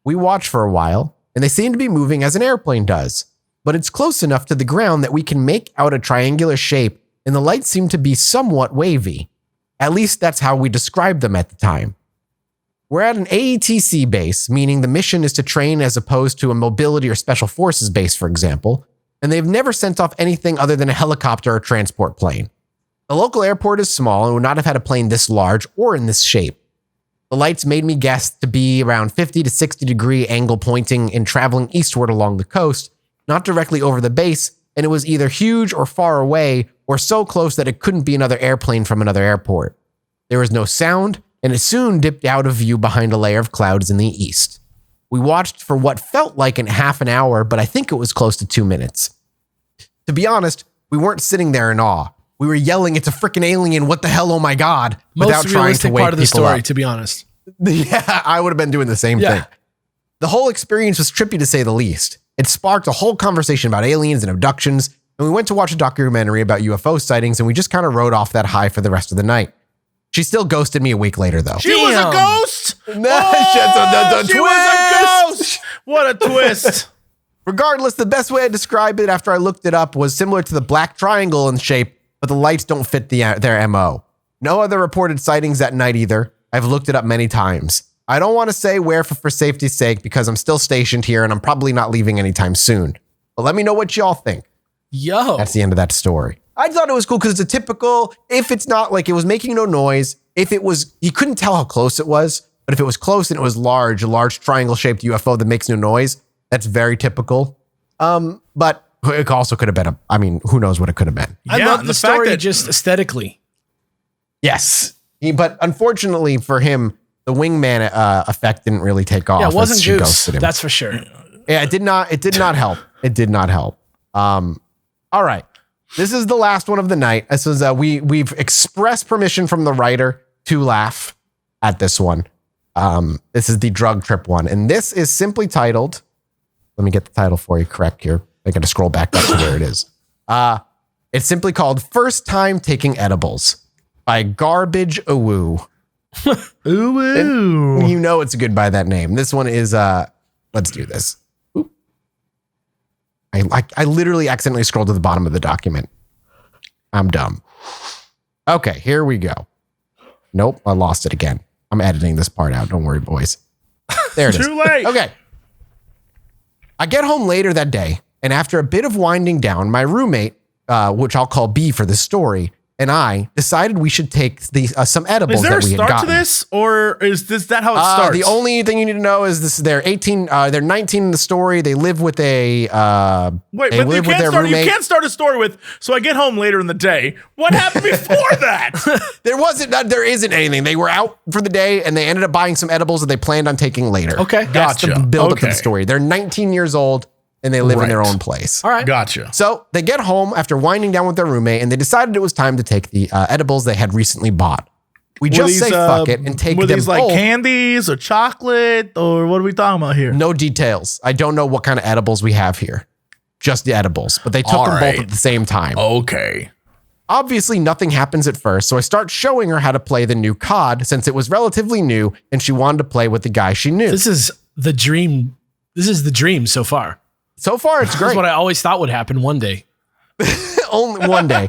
We watch for a while, and they seem to be moving as an airplane does, but it's close enough to the ground that we can make out a triangular shape, and the lights seem to be somewhat wavy. At least that's how we described them at the time. We're at an AETC base, meaning the mission is to train as opposed to a mobility or special forces base, for example, and they've never sent off anything other than a helicopter or transport plane. The local airport is small and would not have had a plane this large or in this shape. The lights made me guess to be around 50 to 60 degree angle pointing and traveling eastward along the coast, not directly over the base, and it was either huge or far away or so close that it couldn't be another airplane from another airport. There was no sound, and it soon dipped out of view behind a layer of clouds in the east. We watched for what felt like half an hour, but I think it was close to 2 minutes. To be honest, we weren't sitting there in awe. We were yelling, "It's a freaking alien, what the hell, oh my God," without Most trying to realistic wake part of the people story, up. to be honest. Yeah, I would have been doing the same Yeah. thing. The whole experience was trippy to say the least. It sparked a whole conversation about aliens and abductions, and we went to watch a documentary about UFO sightings, and we just kind of rode off that high for the rest of the night. She still ghosted me a week later, though. She was a Damn. ghost. The She was a ghost. What a twist. Regardless, the best way I describe it after I looked it up was similar to the black triangle in shape, but the lights don't fit their MO. No other reported sightings that night either. I've looked it up many times. I don't want to say where for safety's sake because I'm still stationed here and I'm probably not leaving anytime soon. But let me know what y'all think. Yo. That's the end of that story. I thought it was cool because it's a typical, if it's not like it was making no noise, if it was, you couldn't tell how close it was, but if it was close and it was large, a large triangle shaped UFO that makes no noise, that's very typical. But it also could have been who knows what it could have been. I Yeah, love and the the fact story that- just aesthetically. Yes. But unfortunately for him, the wingman effect didn't really take off. Yeah, it as wasn't she Goose. ghosted him. That's for sure. Yeah, it did not help. It did not help. All right. This is the last one of the night. This is we've expressed permission from the writer to laugh at this one. This is the drug trip one. And this is simply titled, let me get the title for you correct here. I got to scroll back up to where it is. It's simply called First Time Taking Edibles by Garbage Awoo. Ooh. You know it's good by that name. This one is let's do this. Oop. I literally accidentally scrolled to the bottom of the document. I'm dumb. Okay, here we go. Nope, I lost it again. I'm editing this part out. Don't worry, boys. There it is. Too late. Okay. I get home later that day, and after a bit of winding down, my roommate, which I'll call B for this story, and I decided we should take some edibles Is there a that we had start to gotten. this, or is that how it starts? The only thing you need to know is this: they're 18. They're 19 in the story. They live with a Wait, they but you live with can't their start. You roommate. can't start a story with. So I get home later in the day. What happened before that? There isn't anything. They were out for the day and they ended up buying some edibles that they planned on taking later. Okay. That's the Gotcha. build up to Okay. the story. They're 19 years old and they live in their Right. own place. All right. Gotcha. So they get home after winding down with their roommate and they decided it was time to take the edibles they had recently bought. We Were just these, say fuck it and take Were them these like both. candies or chocolate or what are we talking about here? No details. I don't know what kind of edibles we have here. Just the edibles, but they took All them right. both at the same time. Okay. Obviously, nothing happens at first, so I start showing her how to play the new COD since it was relatively new and she wanted to play with the guy she knew. This is the dream. This is the dream so far. So far, it's This great. is what I always thought would happen one day. Only one day.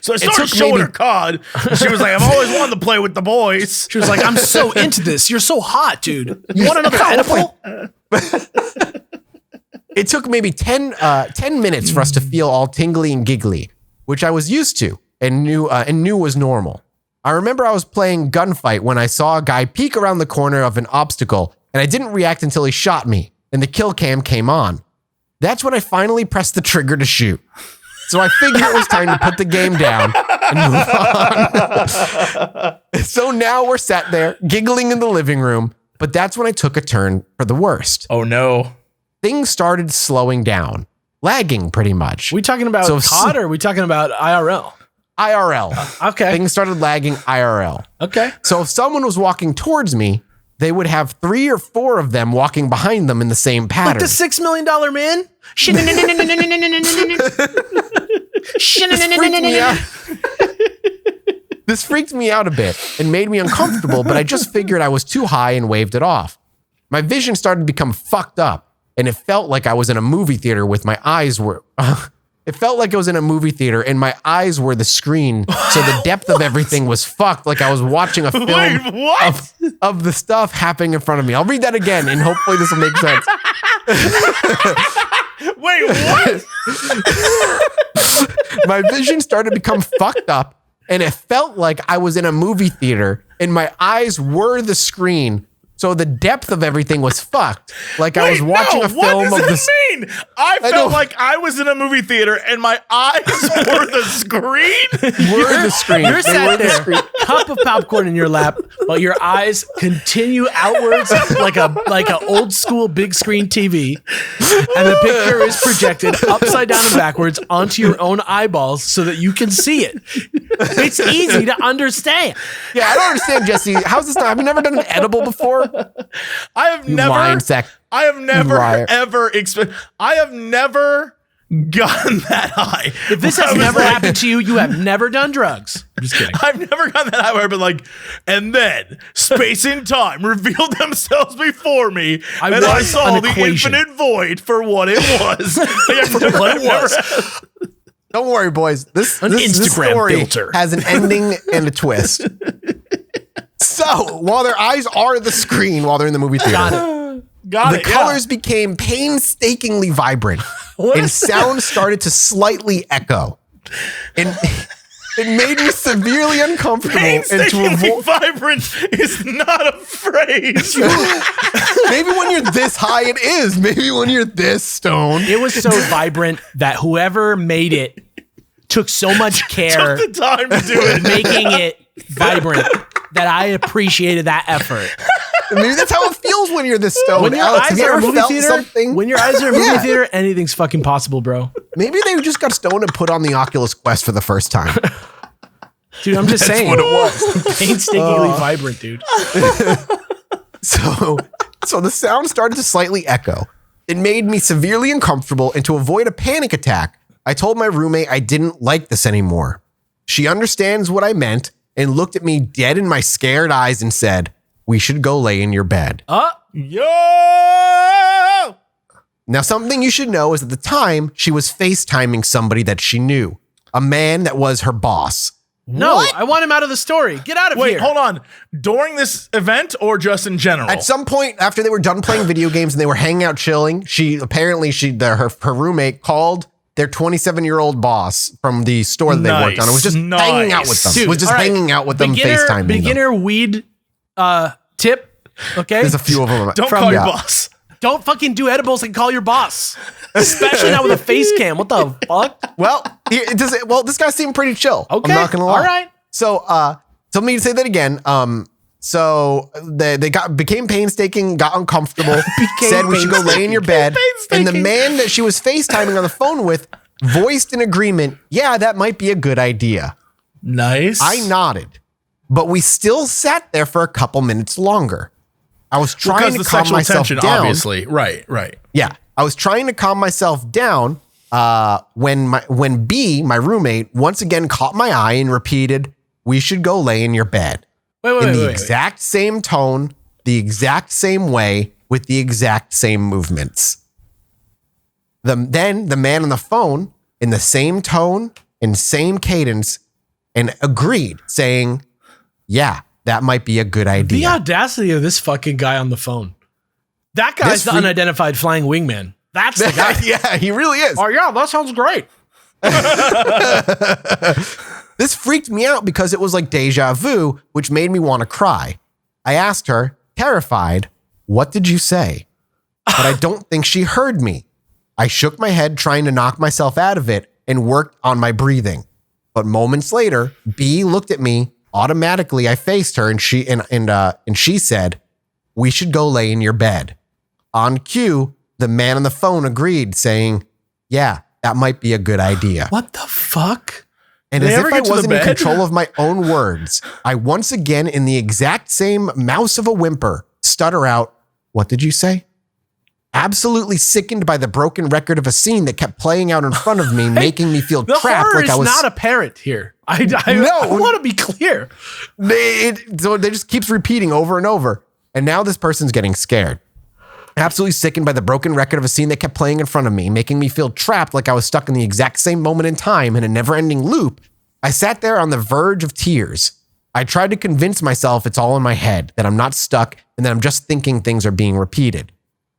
So I started took showing maybe- her COD. And she was like, I've always wanted to play with the boys. She was like, I'm so into this. You're so hot, dude. You want another edible? It took maybe 10 minutes for us to feel all tingly and giggly, which I was used to and knew was normal. I remember I was playing Gunfight when I saw a guy peek around the corner of an obstacle and I didn't react until he shot me and the kill cam came on. That's when I finally pressed the trigger to shoot. So I figured it was time to put the game down and move on. So now we're sat there giggling in the living room, but that's when I took a turn for the worst. Oh no. Things started slowing down, lagging pretty much. We talking about COD or are we talking about IRL? IRL. Okay. Things started lagging IRL. Okay. So if someone was walking towards me, they would have 3 or 4 of them walking behind them in the same pattern. Like the $6 million man? This freaked me out a bit and made me uncomfortable, but I just figured I was too high and waved it off. My vision started to become fucked up, and it felt like I was in a movie theater with my eyes were... It felt like I was in a movie theater and my eyes were the screen. So the depth of everything was fucked. Like I was watching a film of the stuff happening in front of me. I'll read that again and hopefully this will make sense. Wait, what? My vision started to become fucked up and it felt like I was in a movie theater and my eyes were the screen. So the depth of everything was fucked. Like I was watching a film what of does that mean? I felt like I was in a movie theater and my eyes were the screen. Were the screen. You're sat there, cup of popcorn in your lap, while your eyes continue outwards like a old school big screen TV, and the picture is projected upside down and backwards onto your own eyeballs so that you can see it. It's easy to understand. Yeah, I don't understand, Jesse. How's this not? Have you never done an edible before? I have never gotten that high. If this has never happened to you, you have never done drugs. I'm just kidding. I've never gotten that high where I've been like, and then space and time revealed themselves before me, and I saw the infinite void for what it was. Don't worry, boys. This Instagram story filter has an ending and a twist. So, while their eyes are the screen while they're in the movie theater, the colors became painstakingly vibrant and sound started to slightly echo. And it made me severely uncomfortable. Painstakingly vibrant is not a phrase. Maybe when you're this high, it is. Maybe when you're this stoned. It was so vibrant that whoever made it took so much care took the time to do it, making it vibrant, that I appreciated that effort. Maybe that's how it feels when you're this stoned. When your Alex, eyes have you are a ever movie felt theater, something? when your eyes are a movie theater, anything's fucking possible, bro. Maybe they just got stoned and put on the Oculus Quest for the first time. Dude, I'm just saying. What it was. Painstakingly vibrant, dude. So the sound started to slightly echo. It made me severely uncomfortable, and to avoid a panic attack, I told my roommate I didn't like this anymore. She understands what I meant and looked at me dead in my scared eyes and said, "We should go lay in your bed." Yo! Now, something you should know is at the time, she was FaceTiming somebody that she knew, a man that was her boss. No, What? I want him out of the story. Get out of here. Wait, hold on. During this event or just in general? At some point after they were done playing video games and they were hanging out chilling, her roommate called their 27-year-old boss from the store that they worked on. It was just hanging out with them. Dude, it was just hanging out with them, FaceTiming Beginner weed tip, okay? There's a few of them. Don't call your boss. Don't fucking do edibles and call your boss. Especially not with a face cam. What the fuck? Well, this guy seemed pretty chill. Okay. I'm not gonna lie. All right. So, let me say that again. So they became painstaking, got uncomfortable, said we should go lay in your bed. And the man that she was FaceTiming on the phone with voiced an agreement. Yeah, that might be a good idea. Nice. I nodded, but we still sat there for a couple minutes longer. I was trying to calm myself down. Obviously. Right. Yeah. I was trying to calm myself down when B, my roommate, once again caught my eye and repeated, "We should go lay in your bed." In the exact same tone, the exact same way, with the exact same movements. Then the man on the phone, in the same tone and same cadence, and agreed, saying, "Yeah, that might be a good idea." The audacity of this fucking guy on the phone. That guy's the unidentified flying wingman. That's the guy. Yeah, he really is. Oh, yeah, that sounds great. This freaked me out because it was like deja vu, which made me want to cry. I asked her, terrified, "What did you say?" But I don't think she heard me. I shook my head, trying to knock myself out of it, and worked on my breathing. But moments later, B looked at me. Automatically, I faced her, and she said, "We should go lay in your bed." On cue, the man on the phone agreed, saying, "Yeah, that might be a good idea." What the fuck? And as if I wasn't in control of my own words, I once again, in the exact same mouse of a whimper, stutter out, "What did you say?" Absolutely sickened by the broken record of a scene that kept playing out in front of me, making me feel trapped. Horror like I was not apparent here. I want to be clear. So they just keeps repeating over and over. And now this person's getting scared. Absolutely sickened by the broken record of a scene that kept playing in front of me, making me feel trapped like I was stuck in the exact same moment in time in a never-ending loop. I sat there on the verge of tears. I tried to convince myself it's all in my head, that I'm not stuck, and that I'm just thinking things are being repeated.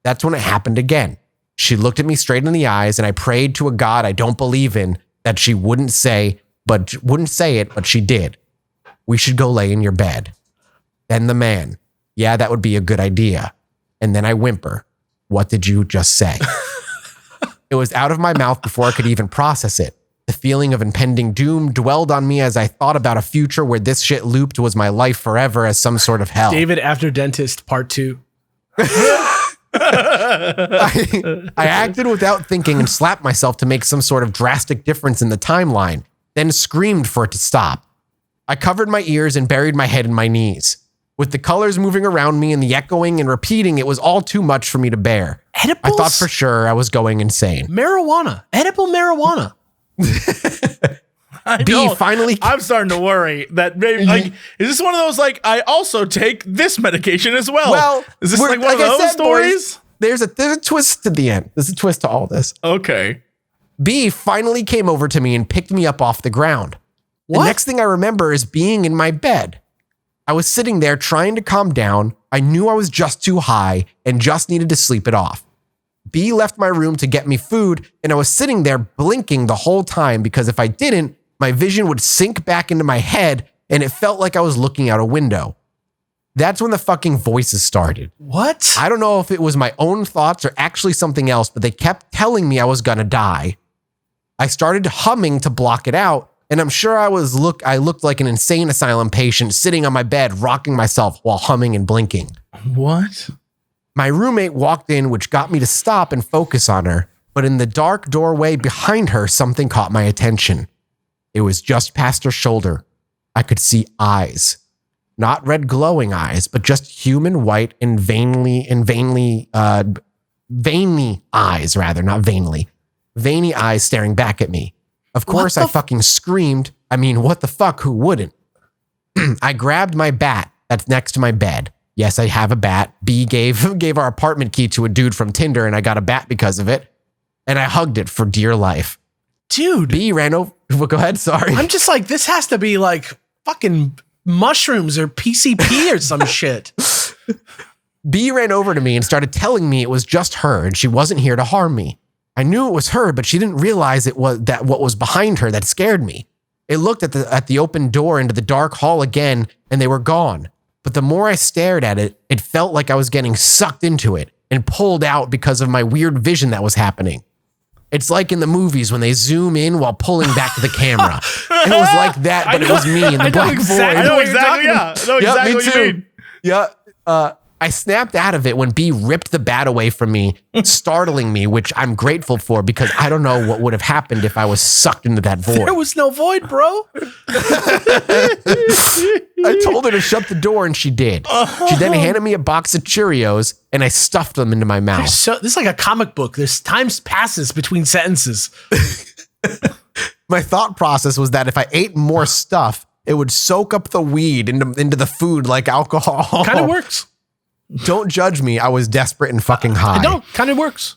That's when it happened again. She looked at me straight in the eyes, and I prayed to a God I don't believe in that she wouldn't say it, but she did. "We should go lay in your bed." Then the man, "Yeah, that would be a good idea." And then I whimper, "What did you just say?" It was out of my mouth before I could even process it. The feeling of impending doom dwelled on me as I thought about a future where this shit looped was my life forever as some sort of hell. David After Dentist Part 2. I acted without thinking and slapped myself to make some sort of drastic difference in the timeline, then screamed for it to stop. I covered my ears and buried my head in my knees. With the colors moving around me and the echoing and repeating, it was all too much for me to bear. Edibles? I thought for sure I was going insane. Marijuana. Edible marijuana. I'm starting to worry that maybe, like, is this one of those, like, I also take this medication as well? Well, is this like one of those stories? Boys, there's a twist to the end. There's a twist to all this. Okay. B finally came over to me and picked me up off the ground. What? The next thing I remember is being in my bed. I was sitting there trying to calm down. I knew I was just too high and just needed to sleep it off. B left my room to get me food, and I was sitting there blinking the whole time because if I didn't, my vision would sink back into my head and it felt like I was looking out a window. That's when the fucking voices started. What? I don't know if it was my own thoughts or actually something else, but they kept telling me I was gonna die. I started humming to block it out, and I'm sure I looked like an insane asylum patient sitting on my bed, rocking myself while humming and blinking. What? My roommate walked in, which got me to stop and focus on her, but in the dark doorway behind her, something caught my attention. It was just past her shoulder. I could see eyes. Not red glowing eyes, but just human white and veiny eyes, rather, not vainly. Veiny eyes staring back at me. Of course, I fucking screamed. I mean, what the fuck? Who wouldn't? I grabbed my bat that's next to my bed. Yes, I have a bat. B gave our apartment key to a dude from Tinder, and I got a bat because of it. And I hugged it for dear life. Dude. B ran over. Well, go ahead. Sorry. I'm just like, this has to be like fucking mushrooms or PCP or some shit. B ran over to me and started telling me it was just her and she wasn't here to harm me. I knew it was her, but she didn't realize it was that what was behind her that scared me. It looked at the open door into the dark hall again, and they were gone. But the more I stared at it, it felt like I was getting sucked into it and pulled out because of my weird vision that was happening. It's like in the movies when they zoom in while pulling back to the camera. And it was like that, but it was me in the black void. I know exactly what you mean. Yeah. I snapped out of it when B ripped the bat away from me, startling me, which I'm grateful for because I don't know what would have happened if I was sucked into that void. There was no void, bro. I told her to shut the door and she did. She then handed me a box of Cheerios and I stuffed them into my mouth. This is like a comic book. There's time passes between sentences. My thought process was that if I ate more stuff, it would soak up the weed into the food like alcohol. Kind of works. Don't judge me. I was desperate and fucking high. I don't. Kind of works.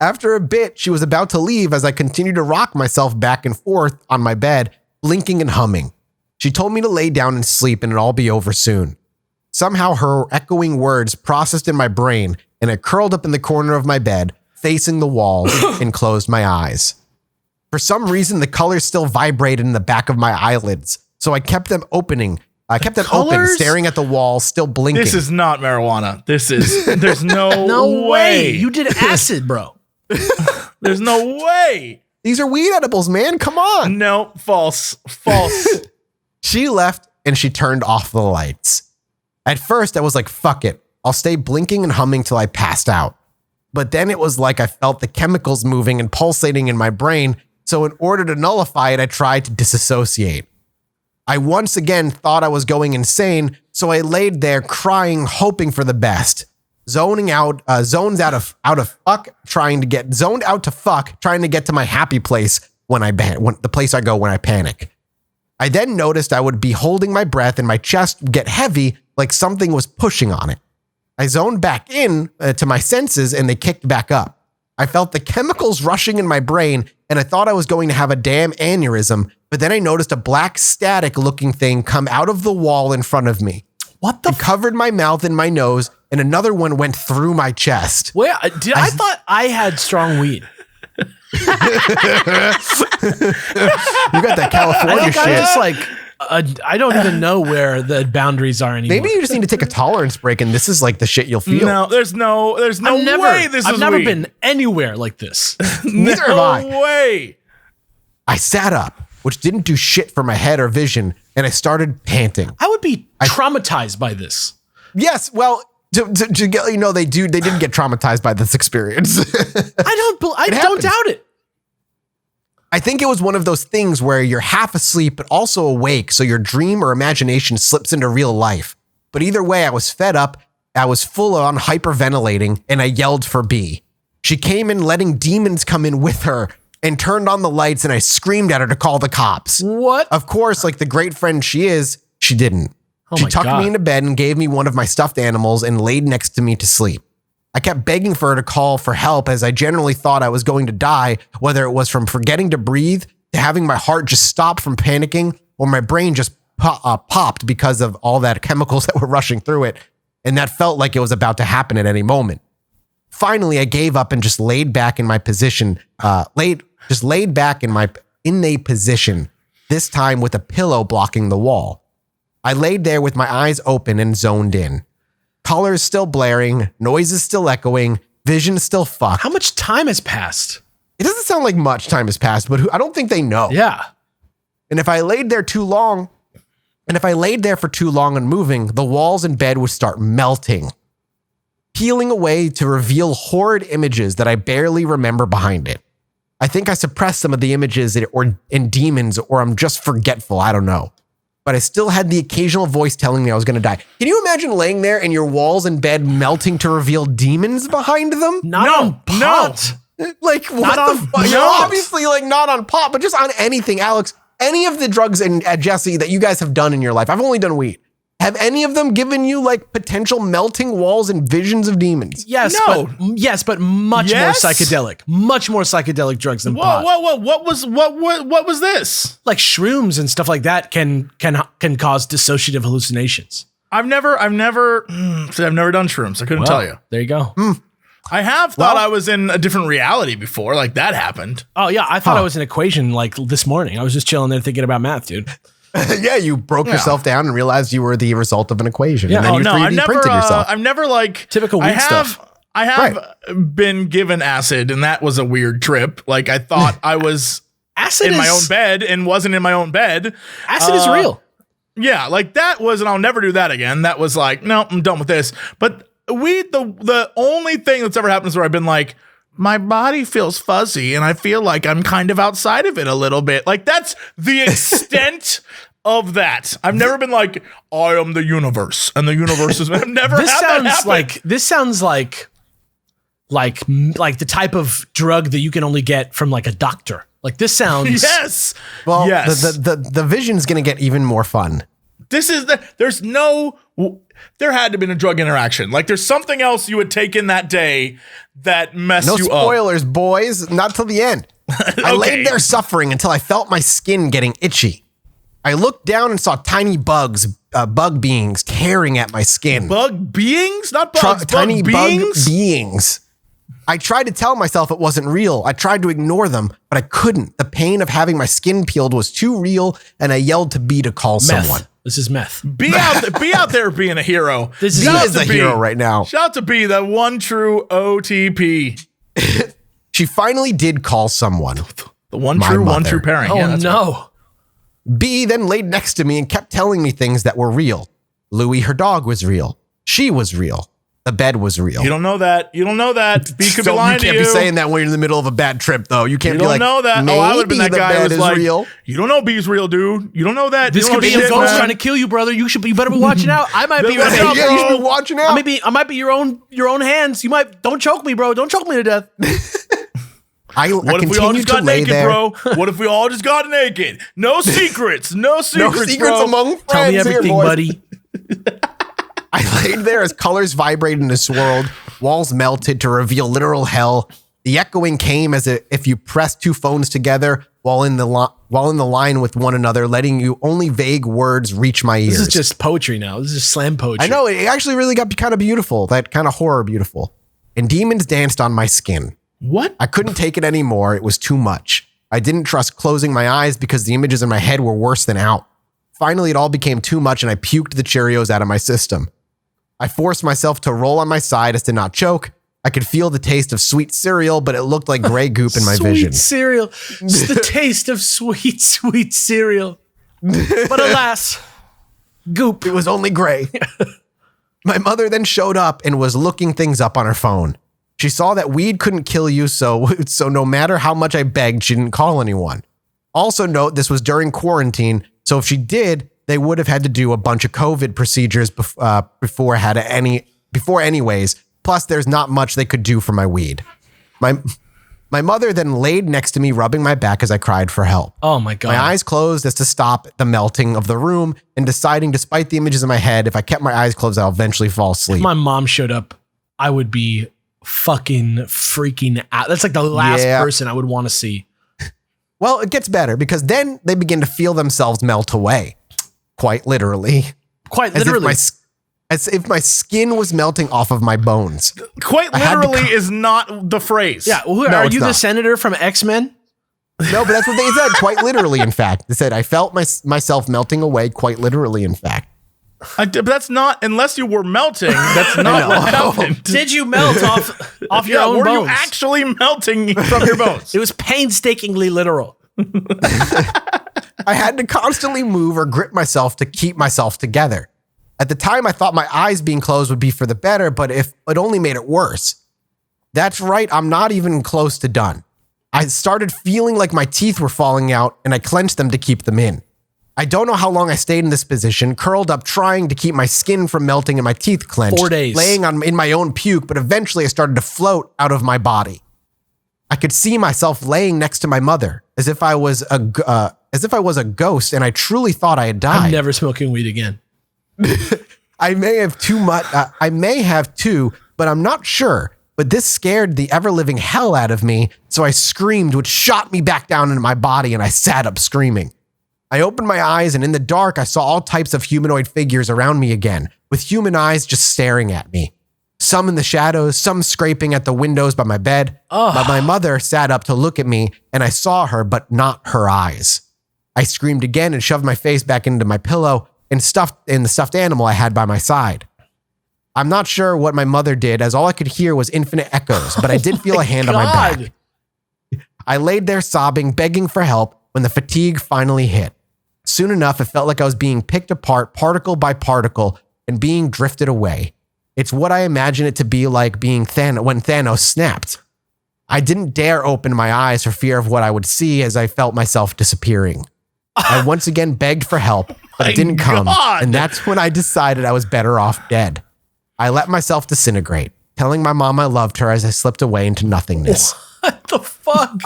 After a bit, she was about to leave as I continued to rock myself back and forth on my bed, blinking and humming. She told me to lay down and sleep and it'd all be over soon. Somehow her echoing words processed in my brain and I curled up in the corner of my bed, facing the wall and closed my eyes. For some reason, the colors still vibrated in the back of my eyelids, so I kept them open, staring at the wall, still blinking. This is not marijuana. There's no way. You did acid, bro. There's no way. These are weed edibles, man. Come on. No, false. She left and she turned off the lights. At first, I was like, fuck it. I'll stay blinking and humming till I passed out. But then it was like I felt the chemicals moving and pulsating in my brain. So in order to nullify it, I tried to disassociate. I once again thought I was going insane, so I laid there crying, hoping for the best. Zoned out to fuck, trying to get to my happy place when the place I go when I panic. I then noticed I would be holding my breath and my chest would get heavy like something was pushing on it. I zoned back in to my senses and they kicked back up. I felt the chemicals rushing in my brain and I thought I was going to have a damn aneurysm, but then I noticed a black static looking thing come out of the wall in front of me. What the It covered my mouth and my nose and another one went through my chest. Where I thought I had strong weed. You got that California shit. I just like I don't even know where the boundaries are anymore. Maybe you just need to take a tolerance break and this is like the shit you'll feel. No, there's no way this is I've never weed. been anywhere like this. Neither have I. No way. I sat up, which didn't do shit for my head or vision, and I started panting. I would be traumatized by this. Yes, well, to get, they didn't get traumatized by this experience. I don't doubt it. I think it was one of those things where you're half asleep but also awake, so your dream or imagination slips into real life. But either way, I was fed up, I was full on hyperventilating, and I yelled for B. She came in letting demons come in with her and turned on the lights, and I screamed at her to call the cops. What? Of course, like the great friend she is, she didn't. She tucked me into bed and gave me one of my stuffed animals and laid next to me to sleep. I kept begging for her to call for help as I generally thought I was going to die, whether it was from forgetting to breathe, to having my heart just stop from panicking, or my brain just popped because of all that chemicals that were rushing through it. And that felt like it was about to happen at any moment. Finally, I gave up and just laid back in my position, laid back in a position, this time with a pillow blocking the wall. I laid there with my eyes open and zoned in. Colors still blaring, noises still echoing, vision still fucked. How much time has passed? It doesn't sound like much time has passed, but I don't think they know. Yeah. And if I laid there for too long and moving, the walls and bed would start melting, peeling away to reveal horrid images that I barely remember behind it. I think I suppressed some of the images in demons, or I'm just forgetful. I don't know. But I still had the occasional voice telling me I was going to die. Can you imagine laying there and your walls and bed melting to reveal demons behind them? Not on pot. Like, what the fuck? You're obviously like not on pot, but just on anything, Alex. Any of the drugs and Jesse that you guys have done in your life, I've only done weed. Have any of them given you like potential melting walls and visions of demons? Yes, No. but much more psychedelic. Much more psychedelic drugs than pot. What was this? Like shrooms and stuff like that can cause dissociative hallucinations. I've never done shrooms. I couldn't tell you. There you go. I have thought I was in a different reality before. Like that happened. Oh yeah, I thought I was an equation like this morning. I was just chilling there thinking about math, dude. Yeah, you broke yourself down and realized you were the result of an equation. Yeah. And then you 3D printed yourself. I've never like typical weed stuff. I have been given acid, and that was a weird trip. Like I thought I was Acid in my own bed and wasn't in my own bed. Acid is real. Yeah, like that was, and I'll never do that again. That was like, no, I'm done with this. But weed, the only thing that's ever happened is where I've been like, my body feels fuzzy and I feel like I'm kind of outside of it a little bit. Like that's the extent of that. I've never been like, I am the universe and the universe is, I've never This had sounds that happen. like the type of drug that you can only get from like a doctor. Like this sounds. Yes. Well, yes. the vision's going to get even more fun. This is there had to be a drug interaction. Like there's something else you had taken that day that messed No you up. spoilers, boys. Not till the end. I laid there suffering until I felt my skin getting itchy. I looked down and saw tiny bug beings tearing at my skin. Bug beings? Not bugs. Tiny bug beings? bug beings. I tried to tell myself it wasn't real. I tried to ignore them, but I couldn't. The pain of having my skin peeled was too real, and I yelled to B to call someone. This is meth. Be out there being a hero. B is a hero right now. Shout out to B, the one true OTP. She finally did call someone. The one My mother. true pairing. Oh, Yeah, that's right. no. B then laid next to me and kept telling me things that were real. Louie, her dog, was real. She was real. The bed was real. You don't know that. You don't know that. B could be So lying you to can't you. be saying that when you're in the middle of a bad trip, though. You can't You be don't like, know that. Maybe Oh, I would have been that the guy bed who's is like, real. you don't know B's real, dude. You don't know that. This you could don't be know a shit, ghost man. trying to kill you, brother. You should be. You better be watching out. I might be. Watch out, Yeah, you should bro. be watching out. I might be your own hands. You might. Don't choke me, bro. Don't choke me to death. I What if we all continued just to got lay naked, there. bro? What if we all just got naked? No secrets. No secrets, No secrets bro. among friends. Tell me here, everything, boys. buddy. I laid there as colors vibrated and swirled, walls melted to reveal literal hell. The echoing came as if you pressed two phones together while in the line with one another, letting you only vague words reach my ears. This is just poetry now. This is just slam poetry. I know, it actually really got kind of beautiful, that kind of horror beautiful. And demons danced on my skin. What? I couldn't take it anymore. It was too much. I didn't trust closing my eyes because the images in my head were worse than out. Finally, it all became too much and I puked the Cheerios out of my system. I forced myself to roll on my side as to not choke. I could feel the taste of sweet cereal, but it looked like gray goop in my vision. Sweet cereal. Just the taste of sweet, sweet cereal. But alas, goop. It was only gray. My mother then showed up and was looking things up on her phone. She saw that weed couldn't kill you, so no matter how much I begged, she didn't call anyone. Also note, this was during quarantine, so if she did, they would have had to do a bunch of COVID procedures before anyways. Plus, there's not much they could do for my weed. My mother then laid next to me, rubbing my back as I cried for help. Oh my God. My eyes closed as to stop the melting of the room and deciding, despite the images in my head, if I kept my eyes closed, I'll eventually fall asleep. If my mom showed up, I would be fucking freaking out. That's like the last person I would want to see. Well, it gets better because then they begin to feel themselves melt away. Quite literally. Quite literally. As if my skin was melting off of my bones. Quite literally is not the phrase. Yeah. Well, No, are it's you the not. senator from X-Men? No, but that's what they said. Quite literally, in fact. They said, I felt myself melting away quite literally, in fact. But that's not, unless you were melting, that's not what happened. Did you melt off your own were bones? you actually melting from your bones? It was painstakingly literal. I had to constantly move or grip myself to keep myself together. At the time, I thought my eyes being closed would be for the better, but if it only made it worse. That's right, I'm not even close to done. I started feeling like my teeth were falling out, and I clenched them to keep them in. I don't know how long I stayed in this position, curled up trying to keep my skin from melting and my teeth clenched. 4 days. Laying in my own puke, but eventually I started to float out of my body. I could see myself laying next to my mother, as if I was a ghost, and I truly thought I had died. I'm never smoking weed again. I may have too, but I'm not sure. But this scared the ever-living hell out of me, so I screamed, which shot me back down into my body, and I sat up screaming. I opened my eyes, and in the dark, I saw all types of humanoid figures around me again, with human eyes just staring at me. Some in the shadows, some scraping at the windows by my bed. But my mother sat up to look at me, and I saw her, but not her eyes. I screamed again and shoved my face back into my pillow and stuffed in the stuffed animal I had by my side. I'm not sure what my mother did, as all I could hear was infinite echoes, but I did feel a hand on my back. I laid there sobbing, begging for help, when the fatigue finally hit. Soon enough, it felt like I was being picked apart particle by particle and being drifted away. It's what I imagine it to be like being when Thanos snapped. I didn't dare open my eyes for fear of what I would see as I felt myself disappearing. I once again begged for help, but it didn't come, and that's when I decided I was better off dead. I let myself disintegrate, telling my mom I loved her as I slipped away into nothingness. What the fuck?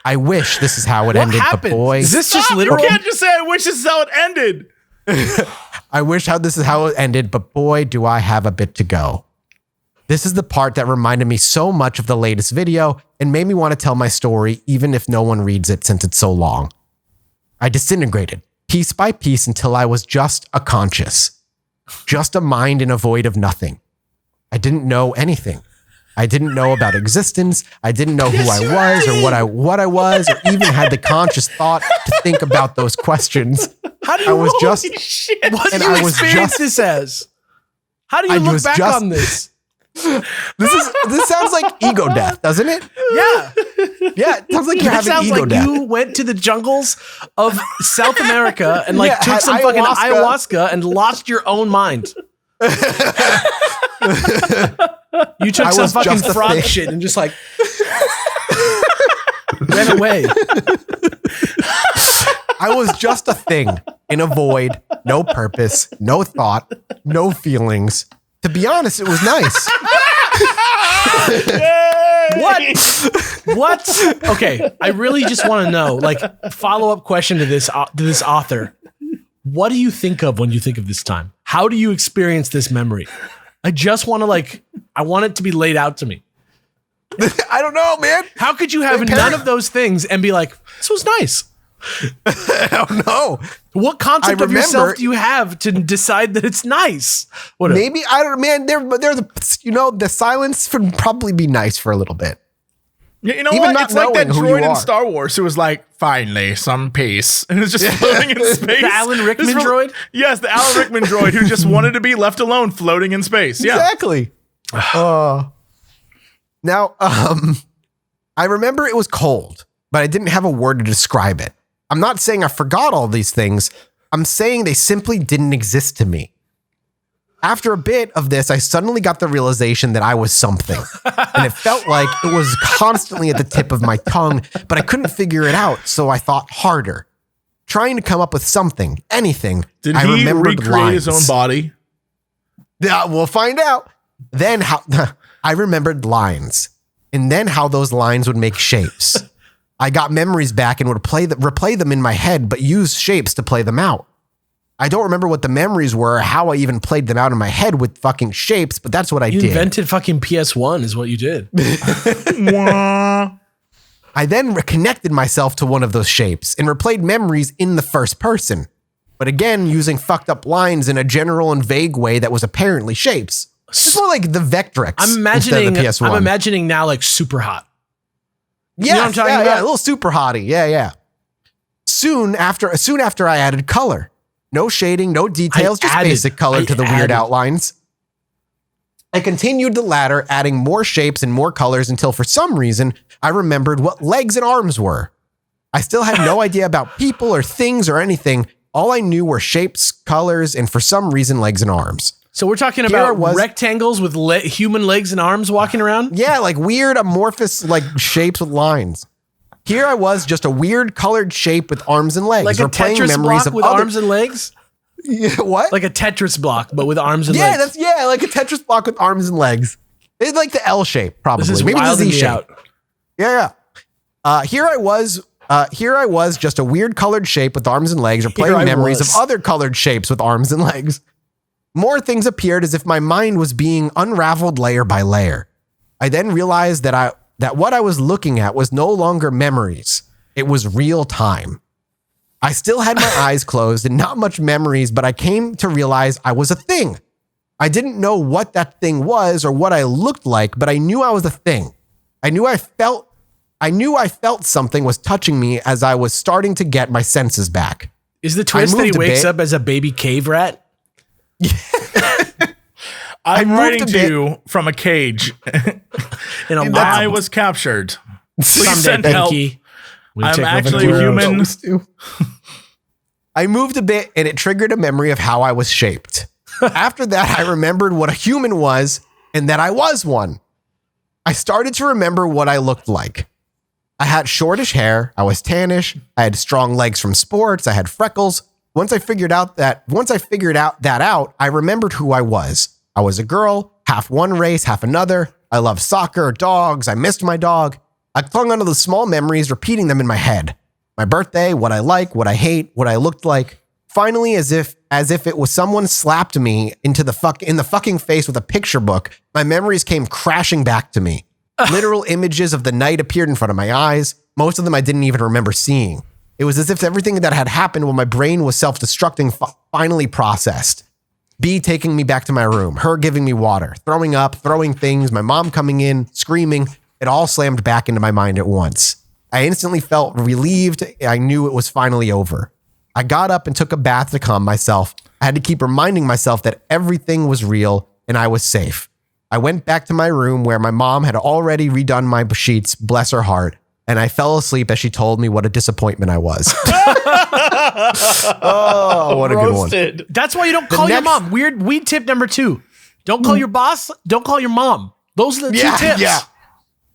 I wish this is how it What ended, happened? but boy, Is this just Stop, literal? You can't just say, I wish this is how it ended. I wish this is how it ended, but boy, do I have a bit to go. This is the part that reminded me so much of the latest video and made me want to tell my story, even if no one reads it since it's so long. I disintegrated, piece by piece, until I was just a conscious, just a mind in a void of nothing. I didn't know anything. I didn't know about existence. I didn't know who I was or what I was, or even had the conscious thought to think about those questions. How do you I was just What do and you I was experience just- this as? How do you I look was back just- on this? This sounds like ego death, doesn't it? Yeah. Yeah, it sounds like you're It having sounds ego like death. you went to the jungles of South America and like Yeah, took had some fucking ayahuasca. ayahuasca and lost your own mind. You took I some was fucking just a frog thing. shit and just like ran away. I was just a thing in a void, no purpose, no thought, no feelings. To be honest, it was nice. What? Okay, I really just want to know, like, follow-up question to this author. What do you think of when you think of this time? How do you experience this memory? I just want to I want it to be laid out to me. I don't know, man. How could you have none of those things and be like, this was nice? I don't know. What concept I of yourself remember- do you have to decide that it's nice? Whatever. Maybe I don't. Man, the silence would probably be nice for a little bit. You know Even what? not It's like that knowing who you droid in are. Star Wars who was like, finally, some peace. And it was just floating in space. The Alan Rickman This droid? Yes, the Alan Rickman droid who just wanted to be left alone floating in space. Yeah. Exactly. Now, I remember it was cold, but I didn't have a word to describe it. I'm not saying I forgot all these things. I'm saying they simply didn't exist to me. After a bit of this, I suddenly got the realization that I was something. And it felt like it was constantly at the tip of my tongue, but I couldn't figure it out, so I thought harder. Trying to come up with something, anything. Did I he remembered recreate his own lines. body? Yeah, we'll find out. Then how I remembered lines, and then how those lines would make shapes. I got memories back and would replay them in my head, but use shapes to play them out. I don't remember what the memories were, or how I even played them out in my head with fucking shapes, but that's what I You did. invented fucking PS1 is what you did. I then reconnected myself to one of those shapes and replayed memories in the first person, but again using fucked up lines in a general and vague way that was apparently shapes. It's more like the Vectrex. I'm instead of the PS1. I'm imagining now like super hot. Yes, know what I'm talking yeah, about? yeah, a little super hottie. Yeah. Soon after I added color. No shading, no details, just basic color to the weird outlines. I continued the ladder, adding more shapes and more colors until for some reason I remembered what legs and arms were. I still had no idea about people or things or anything. All I knew were shapes, colors, and for some reason legs and arms. So we're talking Here I about was- rectangles with human legs and arms walking around? Yeah, like weird amorphous like shapes with lines. Here I was, just a weird colored shape with arms and legs. Like a replaying Tetris memories block of with other- arms and legs? Yeah, what? Like a Tetris block, but with arms and Yeah, legs. like a Tetris block with arms and legs. It's like the L shape, probably. This is Maybe the wilding Z me shape. out. Yeah. Here I was, just a weird colored shape with arms and legs, or Here I playing memories was. of other colored shapes with arms and legs. More things appeared as if my mind was being unraveled layer by layer. I then realized that what I was looking at was no longer memories. It was real time. I still had my eyes closed and not much memories, but I came to realize I was a thing. I didn't know what that thing was or what I looked like, but I knew I was a thing. I knew I felt something was touching me as I was starting to get my senses back. Is the twist that he moved a wakes bit. up as a baby cave rat? I'm moved writing a to bit. you from a cage. In a I wild was captured. Please someday, send help. Pinky. We I'm take over actually the world. human. I moved a bit and it triggered a memory of how I was shaped. After that, I remembered what a human was and that I was one. I started to remember what I looked like. I had shortish hair. I was tannish. I had strong legs from sports. I had freckles. Once I figured that out, I remembered who I was. I was a girl, half one race, half another. I loved soccer, dogs. I missed my dog. I clung onto the small memories, repeating them in my head. My birthday, what I like, what I hate, what I looked like. Finally, as if it was someone slapped me in the fucking face with a picture book, my memories came crashing back to me. Literal images of the night appeared in front of my eyes. Most of them I didn't even remember seeing. It was as if everything that had happened when my brain was self-destructing finally processed. B taking me back to my room, her giving me water, throwing up, throwing things, my mom coming in, screaming. It all slammed back into my mind at once. I instantly felt relieved. I knew it was finally over. I got up and took a bath to calm myself. I had to keep reminding myself that everything was real and I was safe. I went back to my room where my mom had already redone my sheets, bless her heart, and I fell asleep as she told me what a disappointment I was. Oh, what a good one. That's why you don't call your mom. Weed tip number 2. Don't call your boss. Don't call your mom. Those are the 2 tips. Yeah.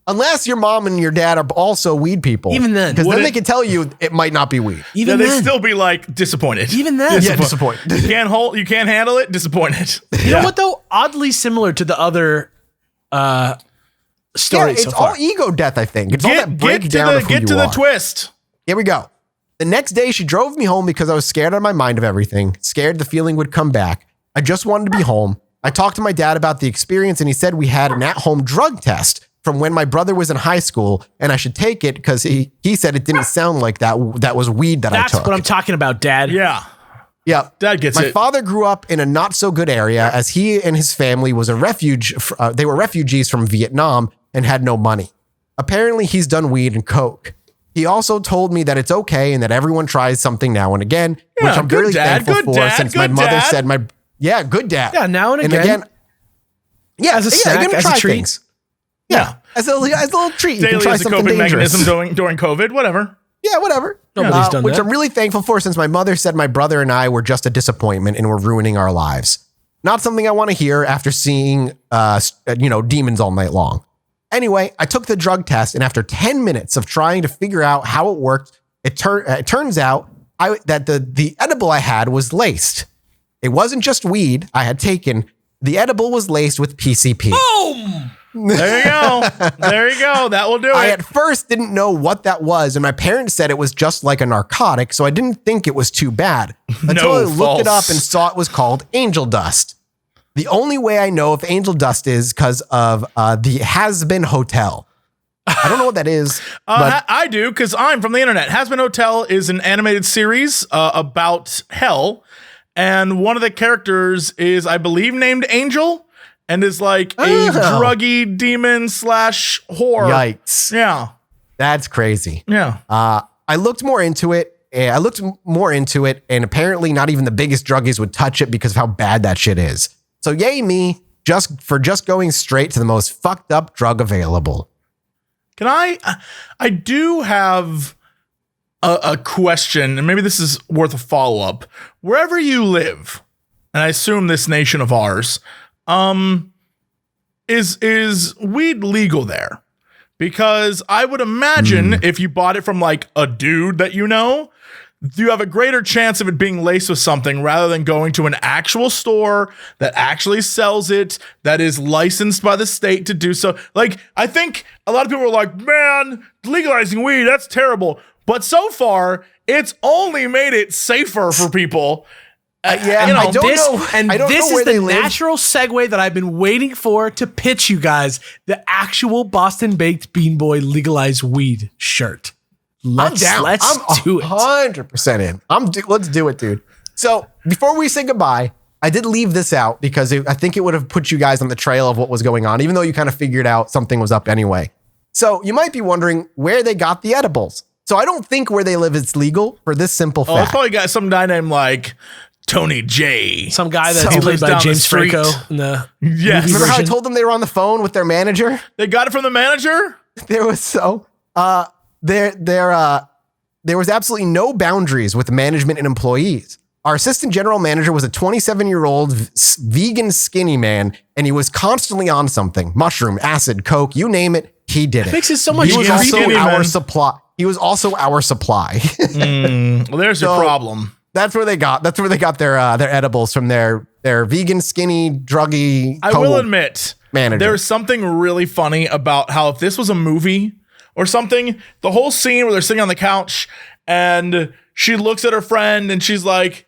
Unless your mom and your dad are also weed people. Even then. Because then they can tell you it might not be weed. Even they'd then. still be like disappointed. Even then. Yeah, disappointed. You can't handle it, disappointed. You know what though? Oddly similar to the other stories. Yeah, it's all ego death, I think. It's all that breakdown of who Get to the twist. Here we go. The next day, she drove me home because I was scared out of my mind of everything, scared the feeling would come back. I just wanted to be home. I talked to my dad about the experience, and he said we had an at-home drug test from when my brother was in high school, and I should take it because he said it didn't sound like that was weed that I took. That's what I'm talking about, Dad. Yeah. Yeah. Dad gets it. My father grew up in a not so good area as he and his family was a refuge. They were refugees from Vietnam and had no money. Apparently, he's done weed and coke. He also told me that it's okay and that everyone tries something now and again, which I'm really thankful for since my mother said good dad. Yeah, now and again. As a snack, you're gonna as a try treat. things. Yeah. As a little treat. You can Daily try as a something coping dangerous. mechanism during COVID, whatever. Yeah, whatever. Nobody's done which that. I'm really thankful for since my mother said my brother and I were just a disappointment and were ruining our lives. Not something I want to hear after seeing, demons all night long. Anyway, I took the drug test, and after 10 minutes of trying to figure out how it worked, it turns out that the edible I had was laced. It wasn't just weed I had taken. The edible was laced with PCP. Boom! There you go. There you go. That will do it. I at first didn't know what that was, and my parents said it was just like a narcotic, so I didn't think it was too bad until I looked it up and saw it was called angel dust. The only way I know if angel dust is because of the Has Been Hotel. I don't know what that is. But I do, because I'm from the internet. Has Been Hotel is an animated series about hell, and one of the characters is, I believe, named Angel, and is like a druggy demon / whore. Yikes. Yeah. That's crazy. Yeah. I looked more into it. And apparently not even the biggest druggies would touch it because of how bad that shit is. So yay me, just going straight to the most fucked up drug available. Can I do have a question, and maybe this is worth a follow-up. Wherever you live, and I assume this nation of ours, is weed legal there? Because I would imagine if you bought it from like a dude that you know, you have a greater chance of it being laced with something rather than going to an actual store that actually sells it, that is licensed by the state to do so. Like, I think a lot of people are like, man, legalizing weed, that's terrible. But so far, it's only made it safer for people. I don't know. And I don't this know where is they the live. natural segue that I've been waiting for to pitch you guys the actual Boston Baked Bean Boy legalized weed shirt. Let's do it. 100% in. Let's do it, dude. So before we say goodbye, I did leave this out because I think it would have put you guys on the trail of what was going on, even though you kind of figured out something was up anyway. So you might be wondering where they got the edibles. So I don't think where they live is legal for this simple fact. It's probably got some guy named like Tony J. Some guy that's He played lives by down the James street. Franco in the Yes. movie Remember how I version. told them they were on the phone with their manager? They got it from the manager? There was absolutely no boundaries with management and employees. Our assistant general manager was a 27-year-old vegan skinny man, and he was constantly on something. Mushroom, acid, coke, you name it, he did it. Makes it so much He was also creepy, our man. supply. He was also our supply. Well, there's your problem. That's where they got their edibles from their vegan skinny druggy. I will admit, manager. there's something really funny about how if this was a movie or something, the whole scene where they're sitting on the couch and she looks at her friend and she's like,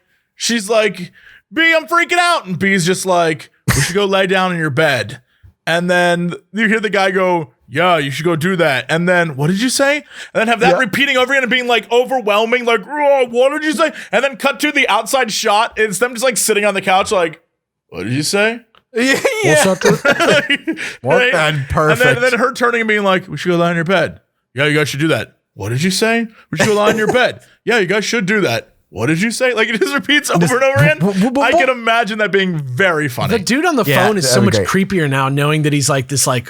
B, I'm freaking out. And B's just like, we should go lay down in your bed. And then you hear the guy go, yeah, you should go do that. And then, what did you say? And then have that repeating over again and being like overwhelming, like, oh, what did you say? And then cut to the outside shot. It's them just like sitting on the couch, like, what did you say? Yeah. Right? Perfect. And then her turning and being like, we should go lie in your bed. Yeah, you guys should do that. What did you say? We should go lie in your bed. Yeah, you guys should do that. what did you say? Like it just repeats over and over again. I can imagine that being very funny. The dude on the phone is so much creepier now, knowing that he's like this like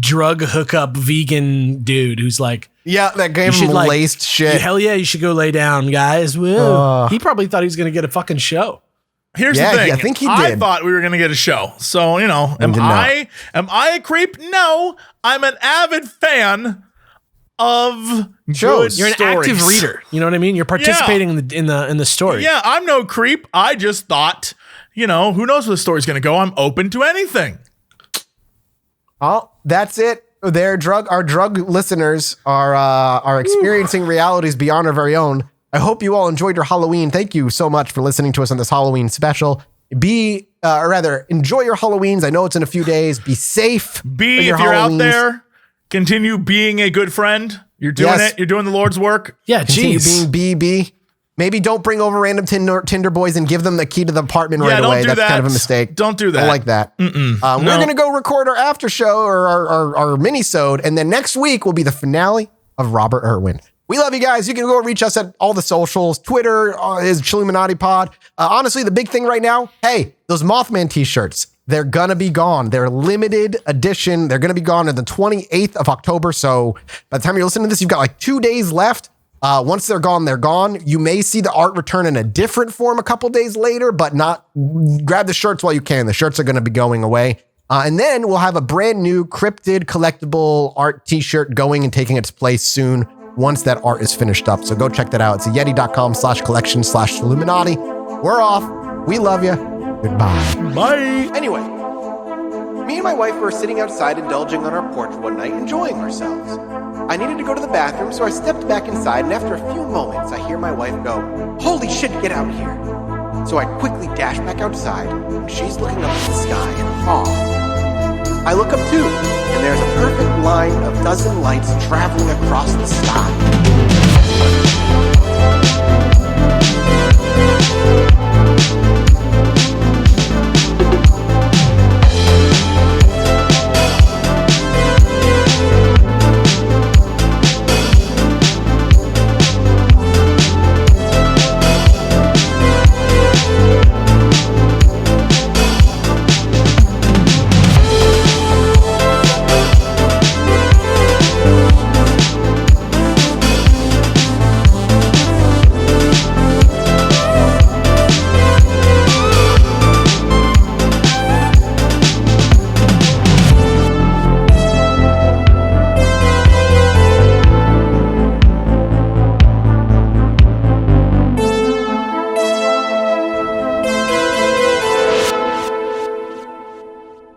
drug hookup vegan dude who's like, yeah, that gave him laced shit. Hell yeah, you should go lay down, guys. Whoa. He probably thought he was going to get a fucking show. Here's the thing. I think he did. I thought we were going to get a show. So, you know, am I a creep? No, I'm an avid fan of shows. You're an active reader. You know what I mean? You're participating in the story. Yeah, I'm no creep. I just thought, you know, who knows where the story's going to go? I'm open to anything. Oh, that's it. Our drug listeners are experiencing realities beyond our very own. I hope you all enjoyed your Halloween. Thank you so much for listening to us on this Halloween special. Enjoy your Halloweens. I know it's in a few days. Be safe. If you're out there, continue being a good friend. You're doing it. You're doing the Lord's work. Yeah, continue being BB. Maybe don't bring over random Tinder boys and give them the key to the apartment right away. That's kind of a mistake. Don't do that. I like that. We're going to go record our after show or our mini-sode, and then next week will be the finale of Robert Irwin. We love you guys. You can go reach us at all the socials. Twitter is Chilluminati Pod. Honestly, the big thing right now, hey, those Mothman t-shirts, they're going to be gone. They're limited edition. They're going to be gone on the 28th of October. So by the time you're listening to this, you've got like 2 days left. Once they're gone, they're gone. You may see the art return in a different form a couple days later, but not. Grab the shirts while you can. The shirts are going to be going away. And then we'll have a brand new cryptid collectible art t-shirt going and taking its place soon once that art is finished up. So go check that out. It's yeti.com/collection/Illuminati. We're off. We love you. Goodbye. Bye. Anyway, me and my wife were sitting outside indulging on our porch one night, enjoying ourselves. I needed to go to the bathroom, so I stepped back inside, and after a few moments, I hear my wife go, "Holy shit, get out here." So I quickly dash back outside, and she's looking up at the sky in awe. I look up too, and there's a perfect line of dozen lights traveling across the sky.